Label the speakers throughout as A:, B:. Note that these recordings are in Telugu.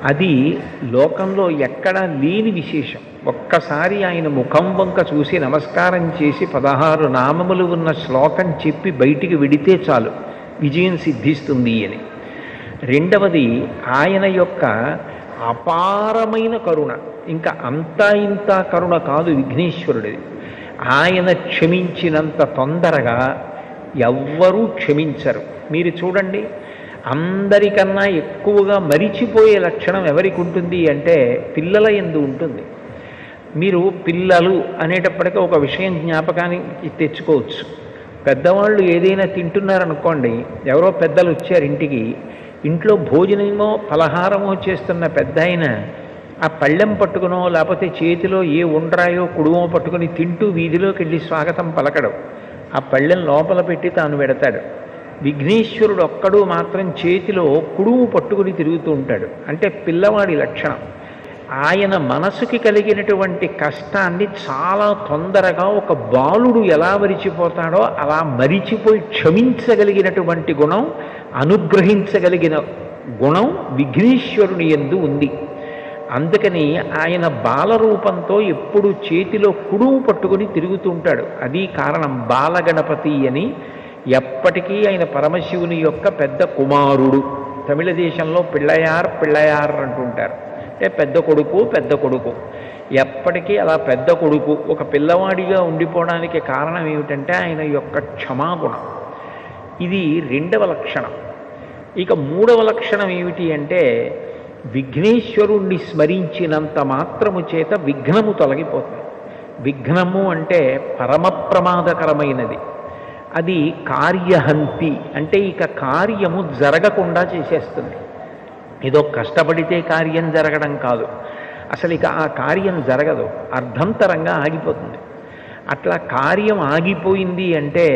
A: అది లోకంలో ఎక్కడా లేని విశేషం. ఒక్కసారి ఆయన ముఖం వంక చూసి నమస్కారం చేసి 16 నామములు ఉన్న శ్లోకం చెప్పి బయటికి విడితే చాలు విజయం సిద్ధిస్తుంది అని. రెండవది ఆయన యొక్క అపారమైన కరుణ. ఇంకా అంతా ఇంత కరుణ కాదు విఘ్నేశ్వరుడిది. ఆయన క్షమించినంత తొందరగా ఎవ్వరూ క్షమించరు. మీరు చూడండి, అందరికన్నా ఎక్కువగా మరిచిపోయే లక్షణం ఎవరికి ఉంటుంది అంటే పిల్లల యందు ఉంటుంది. మీరు పిల్లలు అనేటప్పటికీ ఒక విషయం జ్ఞాపకానికి తెచ్చుకోవచ్చు. పెద్దవాళ్ళు ఏదైనా తింటున్నారనుకోండి, ఎవరో పెద్దలు వచ్చారు ఇంటికి, ఇంట్లో భోజనమో పలహారమో చేస్తున్న పెద్ద ఆయన ఆ పళ్ళెం పట్టుకునో లేకపోతే చేతిలో ఏ ఉండ్రాయో కుడుమో పట్టుకుని తింటూ వీధిలోకి వెళ్ళి స్వాగతం పలకడం, ఆ పళ్ళెం లోపల పెట్టి తాను పెడతాడు. విఘ్నేశ్వరుడు ఒక్కడు మాత్రం చేతిలో కుడుము పట్టుకుని తిరుగుతూ ఉంటాడు. అంటే పిల్లవాడి లక్షణం. ఆయన మనసుకి కలిగినటువంటి కష్టాన్ని చాలా తొందరగా ఒక బాలుడు ఎలా మరిచిపోతాడో అలా మరిచిపోయి క్షమించగలిగినటువంటి గుణం, అనుగ్రహించగలిగిన గుణం విఘ్నేశ్వరుని యందు ఉంది. అందుకని ఆయన బాలరూపంతో ఎప్పుడు చేతిలో కుడుము పట్టుకుని తిరుగుతూ ఉంటాడు. అది కారణం. బాలగణపతి అని ఎప్పటికీ ఆయన పరమశివుని యొక్క పెద్ద కుమారుడు. తమిళ దేశంలో పిళ్ళయార్ పిళ్ళయార్ అంటుంటారు. అంటే పెద్ద కొడుకు పెద్ద కొడుకు. ఎప్పటికీ అలా పెద్ద కొడుకు ఒక పిల్లవాడిగా ఉండిపోవడానికి కారణం ఏమిటంటే ఆయన యొక్క క్షమాగుణం. ఇది రెండవ లక్షణం. ఇక మూడవ లక్షణం ఏమిటి అంటే విఘ్నేశ్వరుణ్ణి స్మరించినంత మాత్రము చేత విఘ్నము తొలగిపోతుంది. విఘ్నము అంటే పరమ ప్రమాదకరమైనది. అది కార్యహంతి, అంటే ఇక కార్యము జరగకుండా చేసేస్తుంది. ఏదో కష్టపడితే కార్యం జరగడం కాదు, అసలు ఇక ఆ కార్యం జరగదు, అర్ధంతరంగా ఆగిపోతుంది. అట్లా కార్యం ఆగిపోయింది అంటే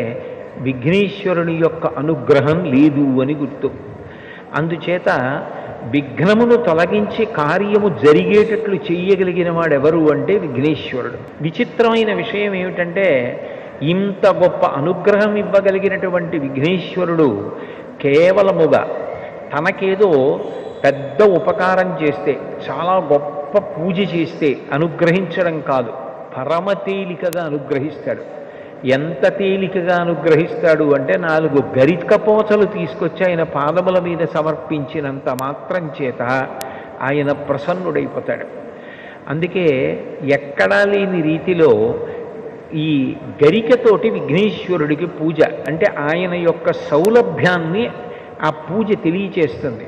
A: విఘ్నేశ్వరుని యొక్క అనుగ్రహం లేదు అని గుర్తు. అందుచేత విఘ్నమును తొలగించి కార్యము జరిగేటట్లు చెయ్యగలిగిన వాడెవరు అంటే విఘ్నేశ్వరుడు. విచిత్రమైన విషయం ఏమిటంటే ఇంత గొప్ప అనుగ్రహం ఇవ్వగలిగినటువంటి విఘ్నేశ్వరుడు కేవలముగా తనకేదో పెద్ద ఉపకారం చేస్తే, చాలా గొప్ప పూజ చేస్తే అనుగ్రహించడం కాదు, పరమ తేలికగా అనుగ్రహిస్తాడు. ఎంత తేలికగా అనుగ్రహిస్తాడు అంటే 4 గరికపోచలు తీసుకొచ్చి ఆయన పాదముల మీద సమర్పించినంత మాత్రం చేత ఆయన ప్రసన్నుడైపోతాడు. అందుకే ఎక్కడా లేని రీతిలో ఈ గరికతోటి విఘ్నేశ్వరుడికి పూజ, అంటే ఆయన యొక్క సౌలభ్యాన్ని ఆ పూజ తెలియచేస్తుంది.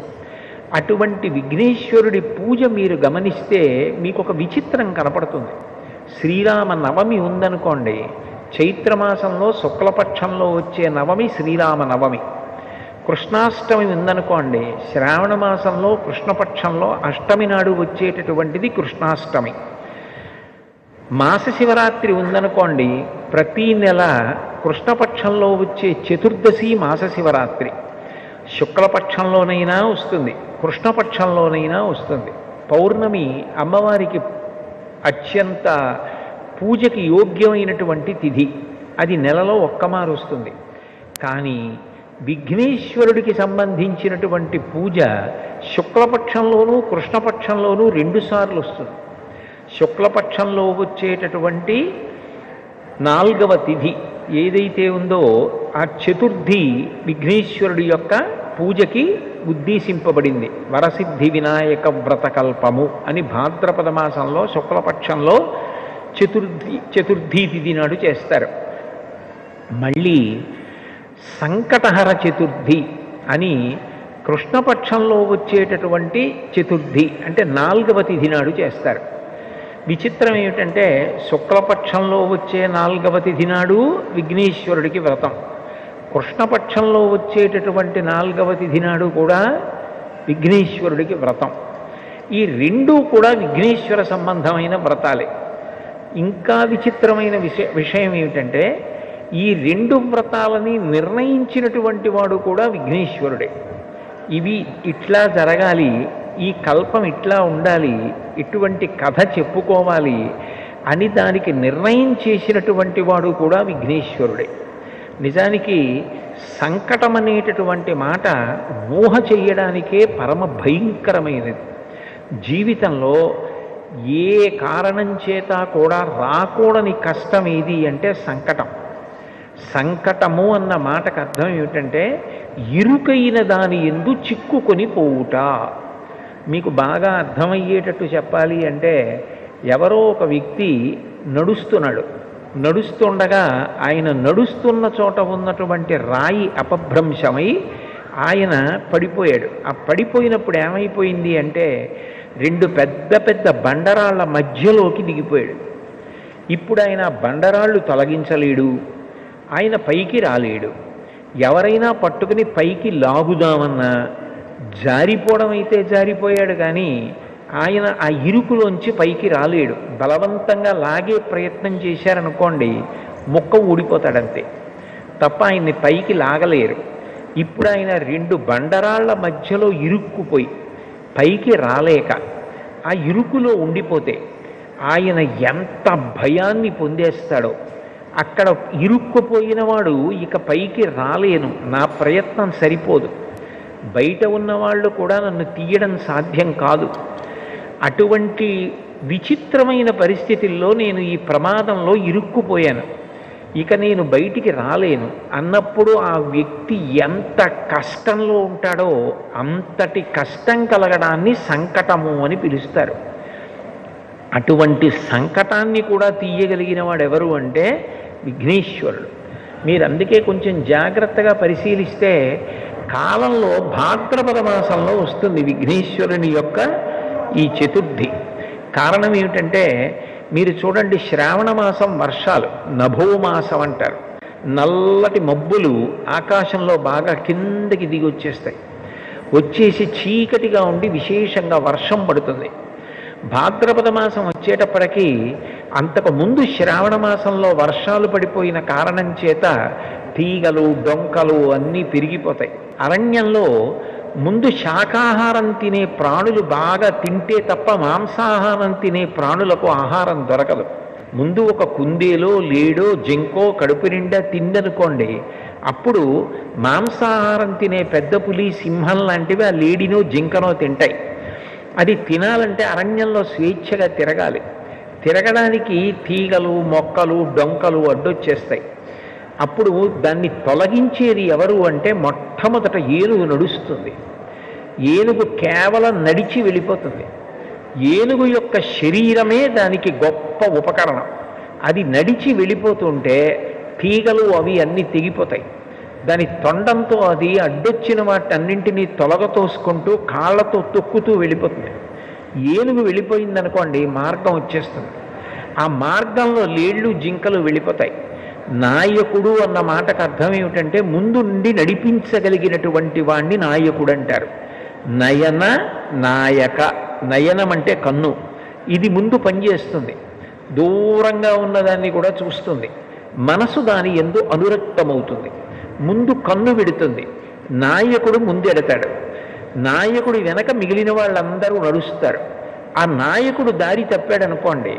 A: అటువంటి విఘ్నేశ్వరుడి పూజ మీరు గమనిస్తే మీకు ఒక విచిత్రం కనపడుతుంది. శ్రీరామ నవమి ఉందనుకోండి, చైత్రమాసంలో శుక్లపక్షంలో వచ్చే నవమి శ్రీరామ నవమి. కృష్ణాష్టమి ఉందనుకోండి, శ్రావణ మాసంలో కృష్ణపక్షంలో అష్టమి నాడు వచ్చేటటువంటిది కృష్ణాష్టమి. మాస శివరాత్రి ఉందనుకోండి, ప్రతీ నెల కృష్ణపక్షంలో వచ్చే చతుర్దశి మాస శివరాత్రి. శుక్లపక్షంలోనైనా వస్తుంది, కృష్ణపక్షంలోనైనా వస్తుంది. పౌర్ణమి అమ్మవారికి అత్యంత పూజకి యోగ్యమైనటువంటి తిథి, అది నెలలో ఒక్కమారు వస్తుంది. కానీ విఘ్నేశ్వరుడికి సంబంధించినటువంటి పూజ శుక్లపక్షంలోనూ కృష్ణపక్షంలోనూ 2 సార్లు వస్తుంది. శుక్లపక్షంలో వచ్చేటటువంటి 4వ తిథి ఏదైతే ఉందో ఆ చతుర్థి విఘ్నేశ్వరుడి యొక్క పూజకి ఉద్దేశింపబడింది. వరసిద్ధి వినాయక వ్రతకల్పము అని భాద్రపద మాసంలో శుక్లపక్షంలో చతుర్థి తిథి నాడు చేస్తారు. మళ్ళీ సంకటహర చతుర్థి అని కృష్ణపక్షంలో వచ్చేటటువంటి చతుర్థి అంటే 4వ తిథి నాడు చేస్తారు. విచిత్రం ఏమిటంటే శుక్లపక్షంలో వచ్చే 4వ తిథి నాడు విఘ్నేశ్వరుడికి వ్రతం, కృష్ణపక్షంలో వచ్చేటటువంటి 4వ తిథి నాడు కూడా విఘ్నేశ్వరుడికి వ్రతం. ఈ 2 కూడా విఘ్నేశ్వర సంబంధమైన వ్రతాలే. ఇంకా విచిత్రమైన విషయం ఏమిటంటే ఈ 2 వ్రతాలని నిర్ణయించినటువంటి వాడు కూడా విఘ్నేశ్వరుడే. ఇవి ఇట్లా జరగాలి, ఈ కల్పం ఇట్లా ఉండాలి, ఇటువంటి కథ చెప్పుకోవాలి అని దానికి నిర్ణయం చేసినటువంటి వాడు కూడా విఘ్నేశ్వరుడే. నిజానికి సంకటం అనేటటువంటి మాట ఊహ చెయ్యడానికే పరమ భయంకరమైనది. జీవితంలో ఏ కారణం చేత కూడా రాకూడని కష్టం ఏది అంటే సంకటం. సంకటము అన్న మాటకు అర్థం ఏమిటంటే ఇరుకైన దాని యందు చిక్కుకొని పోవుట. మీకు బాగా అర్థమయ్యేటట్టు చెప్పాలి అంటే, ఎవరో ఒక వ్యక్తి నడుస్తుండగా ఆయన నడుస్తున్న చోట ఉన్నటువంటి రాయి అపభ్రంశమై ఆయన పడిపోయాడు. ఆ పడిపోయినప్పుడు ఏమైపోయింది అంటే, రెండు పెద్ద పెద్ద బండరాళ్ల మధ్యలోకి దిగిపోయాడు. ఇప్పుడు ఆయన బండరాళ్ళు తొలగించలేడు, ఆయన పైకి రాలేడు. ఎవరైనా పట్టుకుని పైకి లాగుదామన్నా జారిపోవడం అయితే జారిపోయాడు, కానీ ఆయన ఆ ఇరుకులోంచి పైకి రాలేడు. బలవంతంగా లాగే ప్రయత్నం చేశారనుకోండి, ముక్క ఊడిపోతాడంతే తప్ప ఆయన్ని పైకి లాగలేరు. ఇప్పుడు ఆయన రెండు బండరాళ్ల మధ్యలో ఇరుక్కుపోయి పైకి రాలేక ఆ ఇరుకులో ఉండిపోతే ఆయన ఎంత భయాన్ని పొందేస్తాడో. అక్కడ ఇరుక్కుపోయిన వాడు ఇక పైకి రాలేను, నా ప్రయత్నం సరిపోదు, బయట ఉన్నవాళ్ళు కూడా నన్ను తీయడం సాధ్యం కాదు, అటువంటి విచిత్రమైన పరిస్థితుల్లో నేను ఈ ప్రమాదంలో ఇరుక్కుపోయాను, ఇక నేను బయటికి రాలేను అన్నప్పుడు ఆ వ్యక్తి ఎంత కష్టంలో ఉంటాడో అంతటి కష్టం కలగడాన్ని సంకటము అని పిలుస్తారు. అటువంటి సంకటాన్ని కూడా తీయగలిగిన వాడు ఎవరు అంటే విఘ్నేశ్వరుడు. మీరు అందుకే కొంచెం జాగ్రత్తగా పరిశీలిస్తే కాలంలో భాద్రపద మాసంలో వస్తుంది విఘ్నేశ్వరుని యొక్క ఈ చతుర్థి. కారణం ఏమిటంటే, మీరు చూడండి, శ్రావణ మాసం వర్షాలు నభోమాసం అంటారు. నల్లటి మబ్బులు ఆకాశంలో బాగా కిందకి దిగి వచ్చేసి చీకటిగా ఉండి విశేషంగా వర్షం పడుతుంది. భాద్రపద మాసం వచ్చేటప్పటికీ అంతకు ముందు శ్రావణ మాసంలో వర్షాలు పడిపోయిన కారణం చేత తీగలు డొంకలు అన్నీ పెరిగిపోతాయి. అరణ్యంలో ముందు శాకాహారం తినే ప్రాణులు బాగా తింటే తప్ప మాంసాహారం తినే ప్రాణులకు ఆహారం దొరకదు. ముందు ఒక కుందేలో లేడో జింకో కడుపు నిండా తిందనుకోండి, అప్పుడు మాంసాహారం తినే పెద్ద పులి సింహం లాంటివి ఆ లేడినో జింకనో తింటాయి. అది తినాలంటే అరణ్యంలో స్వేచ్ఛగా తిరగడానికి తీగలు మొక్కలు డొంకలు అడ్డొచ్చేస్తాయి. అప్పుడు దాన్ని తొలగించేది ఎవరు అంటే మొట్టమొదట ఏనుగు నడుస్తుంది. ఏనుగు కేవలం నడిచి వెళ్ళిపోతుంది. ఏనుగు యొక్క శరీరమే దానికి గొప్ప ఉపకరణం. అది నడిచి వెళ్ళిపోతుంటే తీగలు అవి అన్నీ తెగిపోతాయి. దాని తొండంతో అది అడ్డొచ్చిన వాటన్నింటినీ తొలగతోసుకుంటూ కాళ్ళతో తొక్కుతూ వెళ్ళిపోతుంది. ఏనుగు వెళ్ళిపోయిందనుకోండి, మార్గం వచ్చేస్తుంది. ఆ మార్గంలో లేళ్ళు జింకలు వెళ్ళిపోతాయి. నాయకుడు అన్న మాటకు అర్థం ఏమిటంటే ముందు నుండి నడిపించగలిగినటువంటి వాణ్ణి నాయకుడు అంటారు. నయన నాయక, నయనం అంటే కన్ను, ఇది ముందు పనిచేస్తుంది, దూరంగా ఉన్నదాన్ని కూడా చూస్తుంది. మనసు దాని యందు అనురక్తమవుతుంది. ముందు కన్ను విడుతుంది, నాయకుడు ముందెడతాడు. నాయకుడు వెనక మిగిలిన వాళ్ళందరూ నడుస్తారు. ఆ నాయకుడు దారి తప్పాడనుకోండి,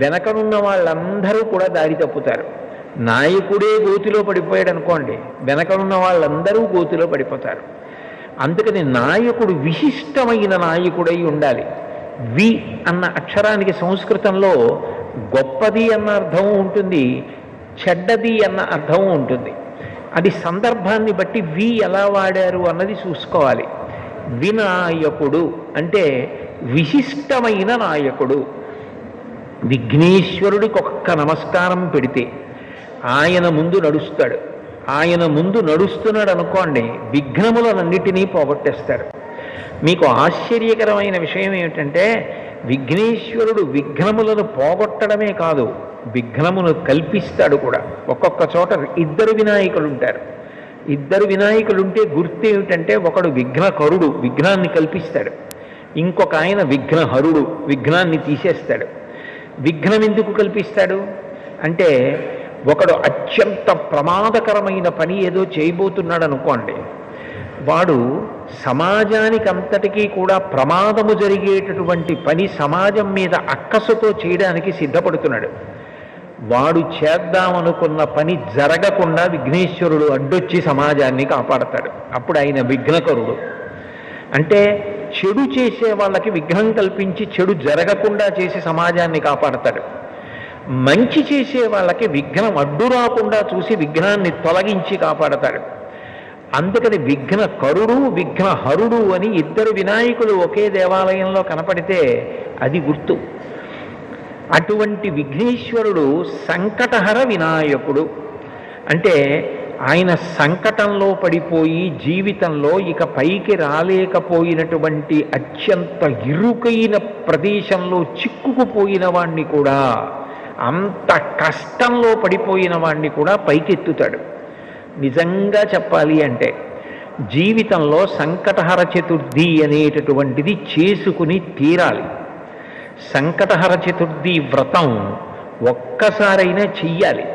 A: వెనకనున్న వాళ్ళందరూ కూడా దారి తప్పుతారు. నాయకుడే గోతిలో పడిపోయాడు అనుకోండి, వెనకనున్న వాళ్ళందరూ గోతిలో పడిపోతారు. అందుకని నాయకుడు విశిష్టమైన నాయకుడై ఉండాలి. వి అన్న అక్షరానికి సంస్కృతంలో గొప్పది అన్న అర్థం ఉంటుంది, చెడ్డది అన్న అర్థం ఉంటుంది. అది సందర్భాన్ని బట్టి వి ఎలా వాడారు అన్నది చూసుకోవాలి. వినాయకుడు అంటే విశిష్టమైన నాయకుడు. విఘ్నేశ్వరుడికి ఒక్క నమస్కారం పెడితే ఆయన ముందు నడుస్తాడు. ఆయన ముందు నడుస్తున్నాడు అనుకోండి, విఘ్నములన్నిటినీ పోగొట్టేస్తాడు. మీకు ఆశ్చర్యకరమైన విషయం ఏమిటంటే, విఘ్నేశ్వరుడు విఘ్నములను పోగొట్టడమే కాదు, విఘ్నమును కల్పిస్తాడు కూడా. ఒక్కొక్క చోట ఇద్దరు వినాయకులు ఉంటారు. ఇద్దరు వినాయకులు ఉంటే గుర్తు ఏమిటంటే, ఒకడు విఘ్నకరుడు, విఘ్నాన్ని కల్పిస్తాడు. ఇంకొక ఆయన విఘ్నహరుడు, విఘ్నాన్ని తీసేస్తాడు. విఘ్నం ఎందుకు కల్పిస్తాడు అంటే, ఒకడు అత్యంత ప్రమాదకరమైన పని ఏదో చేయబోతున్నాడు అనుకోండి, వాడు సమాజానికి అంతటికీ కూడా ప్రమాదము జరిగేటటువంటి పని సమాజం మీద అక్కసుతో చేయడానికి సిద్ధపడుతున్నాడు. వాడు చేద్దామనుకున్న పని జరగకుండా విఘ్నేశ్వరుడు అడ్డొచ్చి సమాజాన్ని కాపాడతాడు. అప్పుడు ఆయన విఘ్నకరుడు. అంటే చెడు చేసే వాళ్ళకి విఘ్నం కల్పించి చెడు జరగకుండా చేసి సమాజాన్ని కాపాడతాడు. మంచి చేసే వాళ్ళకి విఘ్నం అడ్డు రాకుండా చూసి విఘ్నాన్ని తొలగించి కాపాడతాడు. అందుకని విఘ్న కరుడు విఘ్న హరుడు అని ఇద్దరు వినాయకులు ఒకే దేవాలయంలో కనపడితే అది గుర్తు. అటువంటి విఘ్నేశ్వరుడు సంకటహర వినాయకుడు. అంటే ఆయన సంకటంలో పడిపోయి జీవితంలో ఇక పైకి రాలేకపోయినటువంటి అత్యంత ఇరుకైన ప్రదేశంలో చిక్కుకుపోయిన వాణ్ణి కూడా, అంత కష్టంలో పడిపోయిన వాణ్ణి కూడా పైకెత్తుతాడు. నిజంగా చెప్పాలి అంటే జీవితంలో సంకటహర చతుర్థి అనేటటువంటిది చేసుకుని తీరాలి. సంకటహర చతుర్థి వ్రతం ఒక్కసారైనా చెయ్యాలి.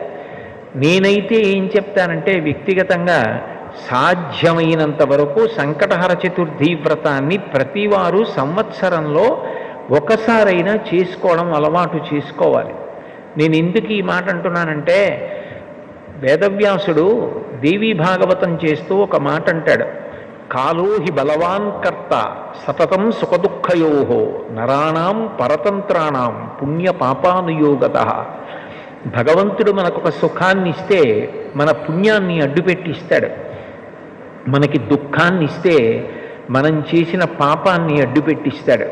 A: నేనైతే ఏం చెప్తానంటే వ్యక్తిగతంగా సాధ్యమైనంత వరకు సంకటహర చతుర్థి వ్రతాన్ని ప్రతివారు సంవత్సరంలో ఒకసారైనా చేసుకోవడం అలవాటు చేసుకోవాలి. నేను ఎందుకు ఈ మాట అంటున్నానంటే వేదవ్యాసుడు దేవీ భాగవతం చేస్తూ ఒక మాట అంటాడు, కాలో హి బలవాన్ కర్త సతతం సుఖదుఃఖయో నరాణం పరతంత్రాణం పుణ్య పాపానుయోగత. భగవంతుడు మనకొక సుఖాన్ని ఇస్తే మన పుణ్యాన్ని అడ్డుపెట్టిస్తాడు, మనకి దుఃఖాన్ని ఇస్తే మనం చేసిన పాపాన్ని అడ్డుపెట్టిస్తాడు.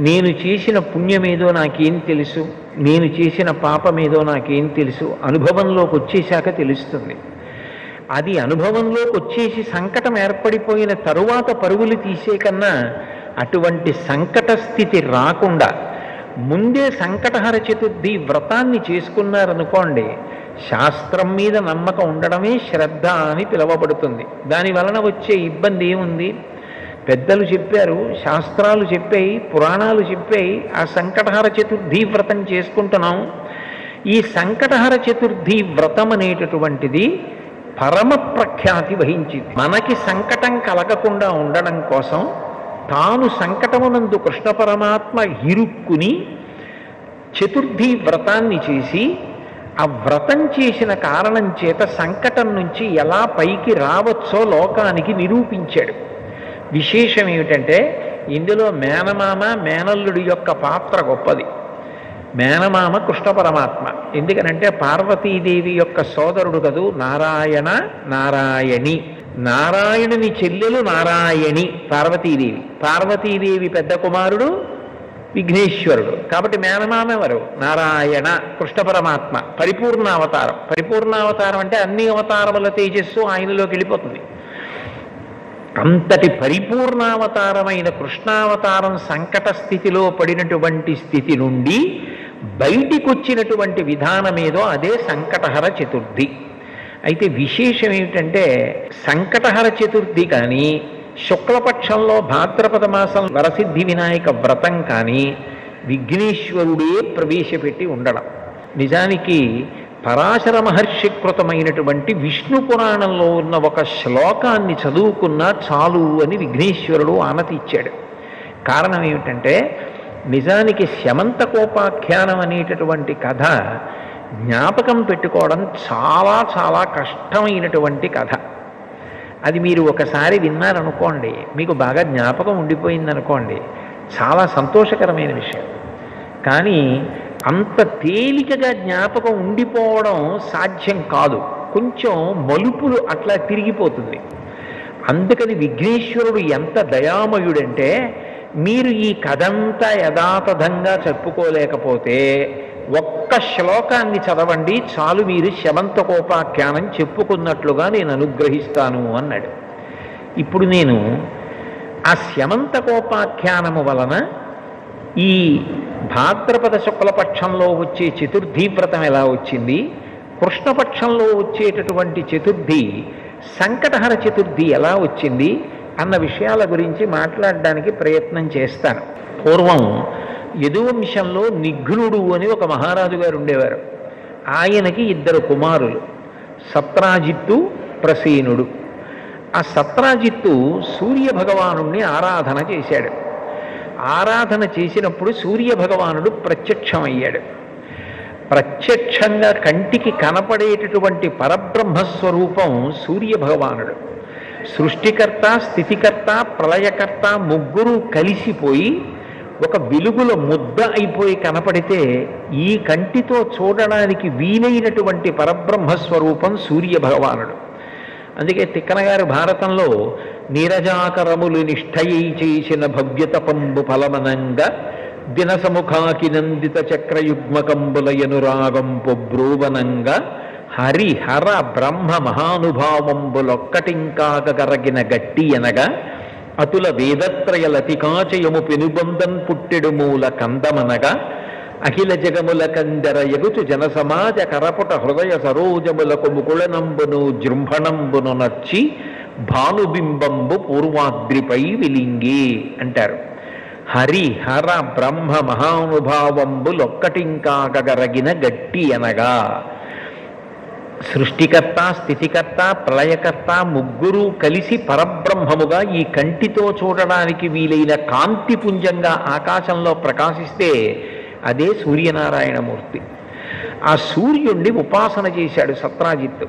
A: నేను చేసిన పుణ్యమేదో నాకేం తెలుసు, నేను చేసిన పాపమేదో నాకేం తెలుసు, అనుభవంలోకి వచ్చేశాక తెలుస్తుంది. అది అనుభవంలోకి వచ్చేసి సంకటం ఏర్పడిపోయిన తరువాత పరుగులు తీసే కన్నా అటువంటి సంకట స్థితి రాకుండా ముందే సంకటహర చతుర్థి వ్రతాన్ని చేసుకున్నారనుకోండి, శాస్త్రం మీద నమ్మకం ఉండడమే శ్రద్ధ అని పిలువబడుతుంది. దాని వలన వచ్చే ఇబ్బంది ఏముంది? పెద్దలు చెప్పారు, శాస్త్రాలు చెప్పాయి, పురాణాలు చెప్పాయి, ఆ సంకటహర చతుర్థి వ్రతం చేసుకుంటున్నాం. ఈ సంకటహర చతుర్థి వ్రతం అనేటటువంటిది పరమ ప్రఖ్యాతి వహించింది. మనకి సంకటం కలగకుండా ఉండడం కోసం తాను సంకటమునందు కృష్ణ పరమాత్మ ఇరుక్కుని చతుర్థి వ్రతాన్ని చేసి ఆ వ్రతం చేసిన కారణం చేత సంకటం నుంచి ఎలా పైకి రావచ్చో లోకానికి నిరూపించాడు. విశేషం ఏమిటంటే ఇందులో మేనమామ మేనల్లుడి యొక్క పాత్ర గొప్పది. మేనమామ కృష్ణ పరమాత్మ, ఎందుకనంటే పార్వతీదేవి యొక్క సోదరుడు కదూ నారాయణ నారాయణి. నారాయణుని చెల్లెలు నారాయణి పార్వతీదేవి, పార్వతీదేవి పెద్ద కుమారుడు విఘ్నేశ్వరుడు. కాబట్టి మేనమామ ఎవరు? నారాయణ కృష్ణ పరమాత్మ. పరిపూర్ణావతారం. పరిపూర్ణావతారం అంటే అన్ని అవతారముల తేజస్సు ఆయనలోకి వెళ్ళిపోతుంది. అంతటి పరిపూర్ణావతారమైన కృష్ణావతారం సంకట స్థితిలో పడినటువంటి స్థితి నుండి బయటికి వచ్చినటువంటి విధానమేదో అదే సంకటహర చతుర్థి. అయితే విశేషం ఏమిటంటే సంకటహర చతుర్థి కానీ, శుక్లపక్షంలో భాద్రపద మాసం వరసిద్ధి వినాయక వ్రతం కానీ విఘ్నేశ్వరుడే ప్రవేశపెట్టి ఉండడం. నిజానికి పరాశర మహర్షి కృతమైనటువంటి విష్ణు పురాణంలో ఉన్న ఒక శ్లోకాన్ని చదువుకున్నా చాలు అని విఘ్నేశ్వరుడు ఆనతి ఇచ్చాడు. కారణం ఏమిటంటే నిజానికి శమంతకోపాఖ్యానం అనేటటువంటి కథ జ్ఞాపకం పెట్టుకోవడం చాలా చాలా కష్టమైనటువంటి కథ. అది మీరు ఒకసారి విన్నారనుకోండి, మీకు బాగా జ్ఞాపకం ఉండిపోయిందనుకోండి, చాలా సంతోషకరమైన విషయం. కానీ అంత తేలికగా జ్ఞాపకం ఉండిపోవడం సాధ్యం కాదు. కొంచెం మలుపులు అట్లా తిరిగిపోతుంది. అందుకని విఘ్నేశ్వరుడు ఎంత దయామయుడంటే మీరు ఈ కథంతా యథాతథంగా చెప్పుకోలేకపోతే ఒక్క శ్లోకాన్ని చదవండి చాలు, మీరు శమంతకోపాఖ్యానం చెప్పుకున్నట్లుగా నేను అనుగ్రహిస్తాను అన్నాడు. ఇప్పుడు నేను ఆ శమంతకోపాఖ్యానము వలన ఈ భాద్రపద శుక్లపక్షంలో వచ్చే చతుర్థి వ్రతం ఎలా వచ్చింది, కృష్ణపక్షంలో వచ్చేటటువంటి చతుర్థి సంకటహర చతుర్థి ఎలా వచ్చింది అన్న విషయాల గురించి మాట్లాడడానికి ప్రయత్నం చేస్తాను. పూర్వం యదువంశంలో నిఘ్నుడు అని ఒక మహారాజు గారు ఉండేవారు. ఆయనకి ఇద్దరు కుమారులు, సత్రాజిత్తు, ప్రసేనుడు. ఆ సత్రాజిత్తు సూర్య భగవానుణ్ణి ఆరాధన చేశాడు. ఆరాధన చేసినప్పుడు సూర్య భగవానుడు ప్రత్యక్షమయ్యాడు. ప్రత్యక్షంగా కంటికి కనపడేటటువంటి పరబ్రహ్మస్వరూపం సూర్య భగవానుడు. సృష్టికర్త, స్థితికర్త, ప్రళయకర్త ముగ్గురు కలిసిపోయి ఒక వెలుగుల ముద్ద అయిపోయి కనపడితే ఈ కంటితో చూడడానికి వీలైనటువంటి పరబ్రహ్మస్వరూపం సూర్య భగవానుడు. అందుకే తిక్కనగారి భారతంలో నీరజాకరములు నిష్ఠయై చేసిన భవ్యతపంబు ఫలమనంగా దినసముఖాకి నందిత చక్రయుగ్మకంబులయనురాగం పొబ్రోవనంగా హరిహర బ్రహ్మ మహానుభావంబులొక్కటింకాగరగిన గట్టి అనగా అతుల వేదత్రయ లతికాచయము పెనుబంధన్ పుట్టెడు మూల కందమనగా అఖిల జగముల కందర ఎగుచు జనసమాజ కరపుట హృదయ సరోజములకు ముకుళనంబును జృంభణంబును నచ్చి భానుబింబంబు పూర్వాద్రిపై విలింగి అంటారు. హరి హర బ్రహ్మ మహానుభావంబులొక్కటింకాగరగిన గట్టి అనగా సృష్టికర్త, స్థితికర్త, ప్రళయకర్త ముగ్గురు కలిసి పరబ్రహ్మముగా ఈ కంటితో చూడడానికి వీలైన కాంతిపుంజంగా ఆకాశంలో ప్రకాశిస్తే అదే సూర్యనారాయణమూర్తి. ఆ సూర్యుణ్ణి ఉపాసన చేశాడు సత్రాజిత్తు.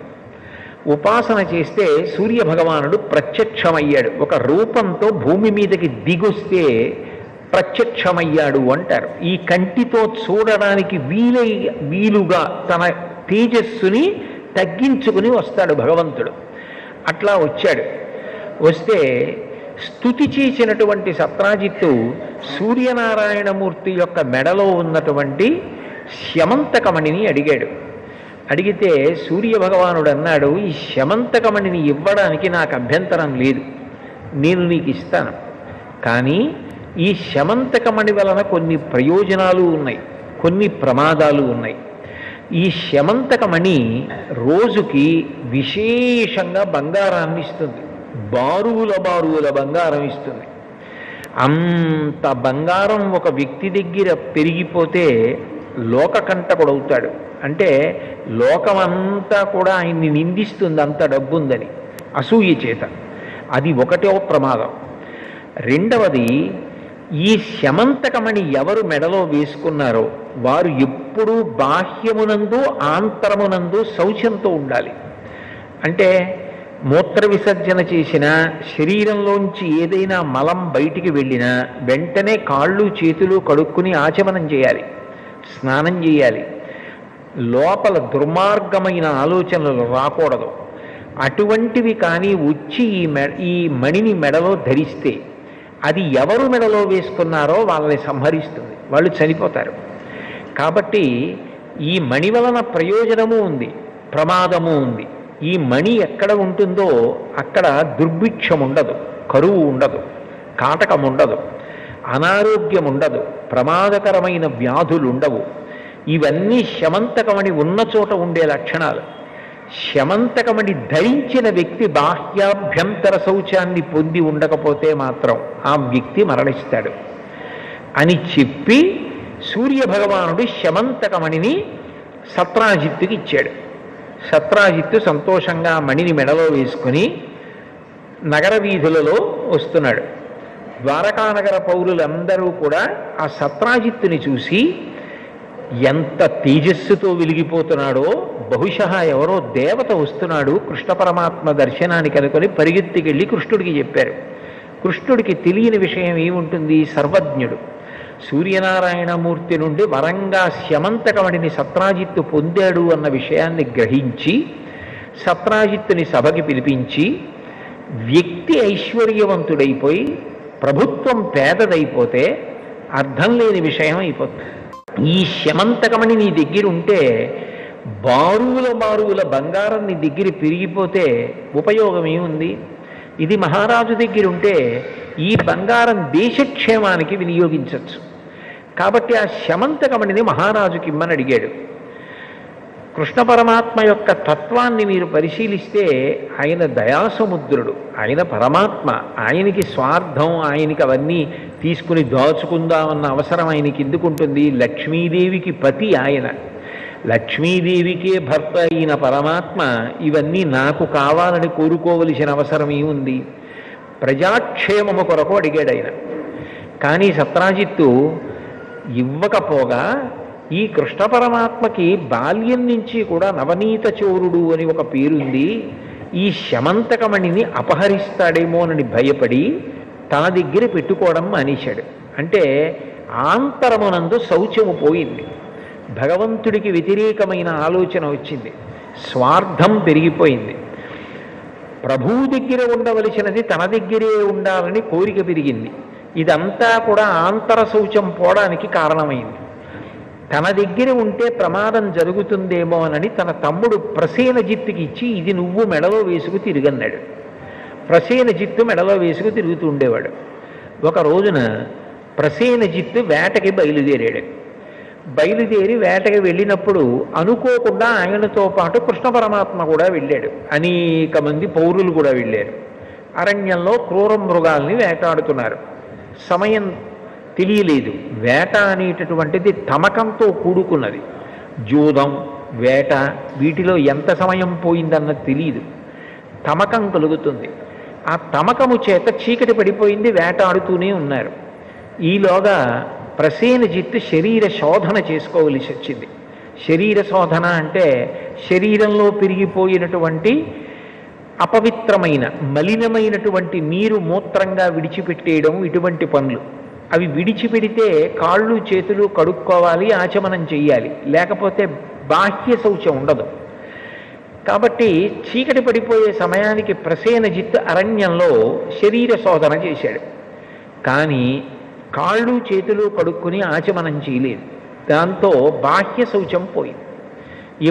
A: ఉపాసన చేస్తే సూర్యభగవానుడు ప్రత్యక్షమయ్యాడు. ఒక రూపంతో భూమి మీదకి దిగొస్తే ప్రత్యక్షమయ్యాడు అంటారు. ఈ కంటితో చూడడానికి వీలుగా తన తేజస్సుని తగ్గించుకుని వస్తాడు భగవంతుడు. అట్లా వచ్చాడు. వస్తే స్తుతి చేసినటువంటి సత్రాజిత్తు సూర్యనారాయణమూర్తి యొక్క మెడలో ఉన్నటువంటి శమంతకమణిని అడిగాడు. అడిగితే సూర్యభగవానుడు అన్నాడు, ఈ శమంతకమణిని ఇవ్వడానికి నాకు అభ్యంతరం లేదు, నేను నీకు ఇస్తాను. కానీ ఈ శమంతకమణి వలన కొన్ని ప్రయోజనాలు ఉన్నాయి, కొన్ని ప్రమాదాలు ఉన్నాయి. ఈ శమంతకమణి రోజుకి విశేషంగా బంగారాన్ని ఇస్తుంది, బారువుల బారువుల బంగారం ఇస్తుంది. అంత బంగారం ఒక వ్యక్తి దగ్గర పెరిగిపోతే లోకకంటకుడవుతాడు. అంటే లోకమంతా కూడా ఆయన్ని నిందిస్తుంది, అంత డబ్బుందని అసూయ చేత. అది ఒకటో ప్రమాదం. రెండవది, ఈ శమంతకమణి ఎవరు మెడలో వేసుకున్నారో వారు ఎప్పుడూ బాహ్యమునందు ఆంతరమునందు శౌచంతో ఉండాలి. అంటే మూత్ర విసర్జన చేసిన శరీరంలోంచి ఏదైనా మలం బయటికి వెళ్ళినా వెంటనే కాళ్ళు చేతులు కడుక్కుని ఆచమనం చేయాలి, స్నానం చేయాలి. లోపల దుర్మార్గమైన ఆలోచనలు రాకూడదు. అటువంటివి కానీ వచ్చి ఈ మణిని మెడలో ధరిస్తే అది ఎవరు మెడలో వేసుకున్నారో వాళ్ళని సంహరిస్తుంది, వాళ్ళు చనిపోతారు. కాబట్టి ఈ మణి వలన ప్రయోజనము ఉంది, ప్రమాదము ఉంది. ఈ మణి ఎక్కడ ఉంటుందో అక్కడ దుర్భిక్షం ఉండదు, కరువు ఉండదు, కాటకం ఉండదు, అనారోగ్యం ఉండదు, ప్రమాదకరమైన వ్యాధులు ఉండవు. ఇవన్నీ శమంతకమణి ఉన్న చోట ఉండే లక్షణాలు. శమంతకమణి ధరించిన వ్యక్తి బాహ్యాభ్యంతర శౌచాన్ని పొంది ఉండకపోతే మాత్రం ఆ వ్యక్తి మరణిస్తాడు అని చెప్పి సూర్యభగవానుడు శమంతకమణిని సత్రాజిత్తుకి ఇచ్చాడు. సత్రాజిత్తు సంతోషంగా మణిని మెడలో వేసుకుని నగర వీధులలో వస్తున్నాడు. ద్వారకానగర పౌరులందరూ కూడా ఆ సత్రాజిత్తుని చూసి ఎంత తేజస్సుతో వెలిగిపోతున్నాడో, బహుశः ఎవరో దేవత వస్తున్నాడు కృష్ణ పరమాత్మ దర్శనానికి అనుకొని పరిగెత్తికెళ్ళి కృష్ణుడికి చెప్పారు. కృష్ణుడికి తెలియని విషయం ఏముంటుంది, సర్వజ్ఞుడు. సూర్యనారాయణమూర్తి నుండి వరంగా శమంతకమణిని సత్రాజిత్తు పొందాడు అన్న విషయాన్ని గ్రహించి సత్రాజిత్తుని సభకి పిలిపించి, వ్యక్తి ఐశ్వర్యవంతుడైపోయి ప్రభుత్వం పేదదైపోతే అర్థం లేని విషయం అయిపోతుంది. ఈ శమంతకమణి నీ దగ్గర ఉంటే బారువుల బారువుల బంగారం నీ దగ్గర పెరిగిపోతే ఉపయోగం ఏముంది? ఇది మహారాజు దగ్గర ఉంటే ఈ బంగారం దేశక్షేమానికి వినియోగించవచ్చు. కాబట్టి ఆ శమంతకమణిని మహారాజుకి ఇమ్మని అడిగాడు. కృష్ణ పరమాత్మ యొక్క తత్వాన్ని మీరు పరిశీలిస్తే ఆయన దయాసముద్రుడు, ఆయన పరమాత్మ. ఆయనకి స్వార్థం, ఆయనకి అవన్నీ తీసుకుని దాచుకుందామన్న అవసరం ఆయనకి ఎందుకుంటుంది? లక్ష్మీదేవికి పతి ఆయన, లక్ష్మీదేవికే భర్త అయిన పరమాత్మ ఇవన్నీ నాకు కావాలని కోరుకోవలసిన అవసరం ఏముంది? ప్రజాక్షేమము కొరకు అడిగాడు ఆయన. కానీ సత్రాజిత్తు ఇవ్వకపోగా ఈ కృష్ణ పరమాత్మకి బాల్యం నుంచి కూడా నవనీత చోరుడు అని ఒక పేరుంది. ఈ శమంతకమణిని అపహరిస్తాడేమోనని భయపడి తన దగ్గర పెట్టుకోవడం మానేశాడు. అంటే ఆంతరమునందు శౌచము పోయింది, భగవంతుడికి వ్యతిరేకమైన ఆలోచన వచ్చింది, స్వార్థం పెరిగిపోయింది, ప్రభువు దగ్గర ఉండవలసినది తన దగ్గరే ఉండాలని కోరిక పెరిగింది. ఇదంతా కూడా ఆంతర శౌచం పోవడానికి కారణమైంది. తన దగ్గర ఉంటే ప్రమాదం జరుగుతుందేమోనని తన తమ్ముడు ప్రసేనజిత్తుకి ఇచ్చి ఇది నువ్వు మెడలో వేసుకు తిరిగన్నాడు. ప్రసేనజిత్తు మెడలో వేసుకు తిరుగుతూ ఉండేవాడు. ఒక రోజున ప్రసేనజిత్తు వేటకి బయలుదేరాడు. బయలుదేరి వేటకి వెళ్ళినప్పుడు అనుకోకుండా ఆయనతో పాటు కృష్ణ పరమాత్మ కూడా వెళ్ళాడు. అనేక మంది పౌరులు కూడా వెళ్ళారు. అరణ్యంలో క్రూర మృగాల్ని వేటాడుతున్నారు. సమయం తెలియలేదు. వేట అనేటటువంటిది తమకంతో కూడుకున్నది. జూదం, వేట వీటిలో ఎంత సమయం పోయిందన్నది తెలియదు. తమకం కలుగుతుంది. ఆ తమకము చేత చీకటి పడిపోయింది, వేటాడుతూనే ఉన్నారు. ఈలోగా ప్రసేనజిత్తు శరీర శోధన చేసుకోవలసి వచ్చింది. శరీర శోధన అంటే శరీరంలో పెరిగిపోయినటువంటి అపవిత్రమైన మలినమైనటువంటి నీరు మూత్రంగా విడిచిపెట్టేయడం, ఇటువంటి పనులు. అవి విడిచిపెడితే కాళ్ళు చేతులు కడుక్కోవాలి, ఆచమనం చెయ్యాలి, లేకపోతే బాహ్య శౌచం ఉండదు. కాబట్టి చీకటి పడిపోయే సమయానికి ప్రసేనజిత్తు అరణ్యంలో శరీర శోధన చేశాడు. కానీ కాళ్ళు చేతులు కడుక్కుని ఆచమనం చేయలేదు. దాంతో బాహ్య శౌచం పోయింది.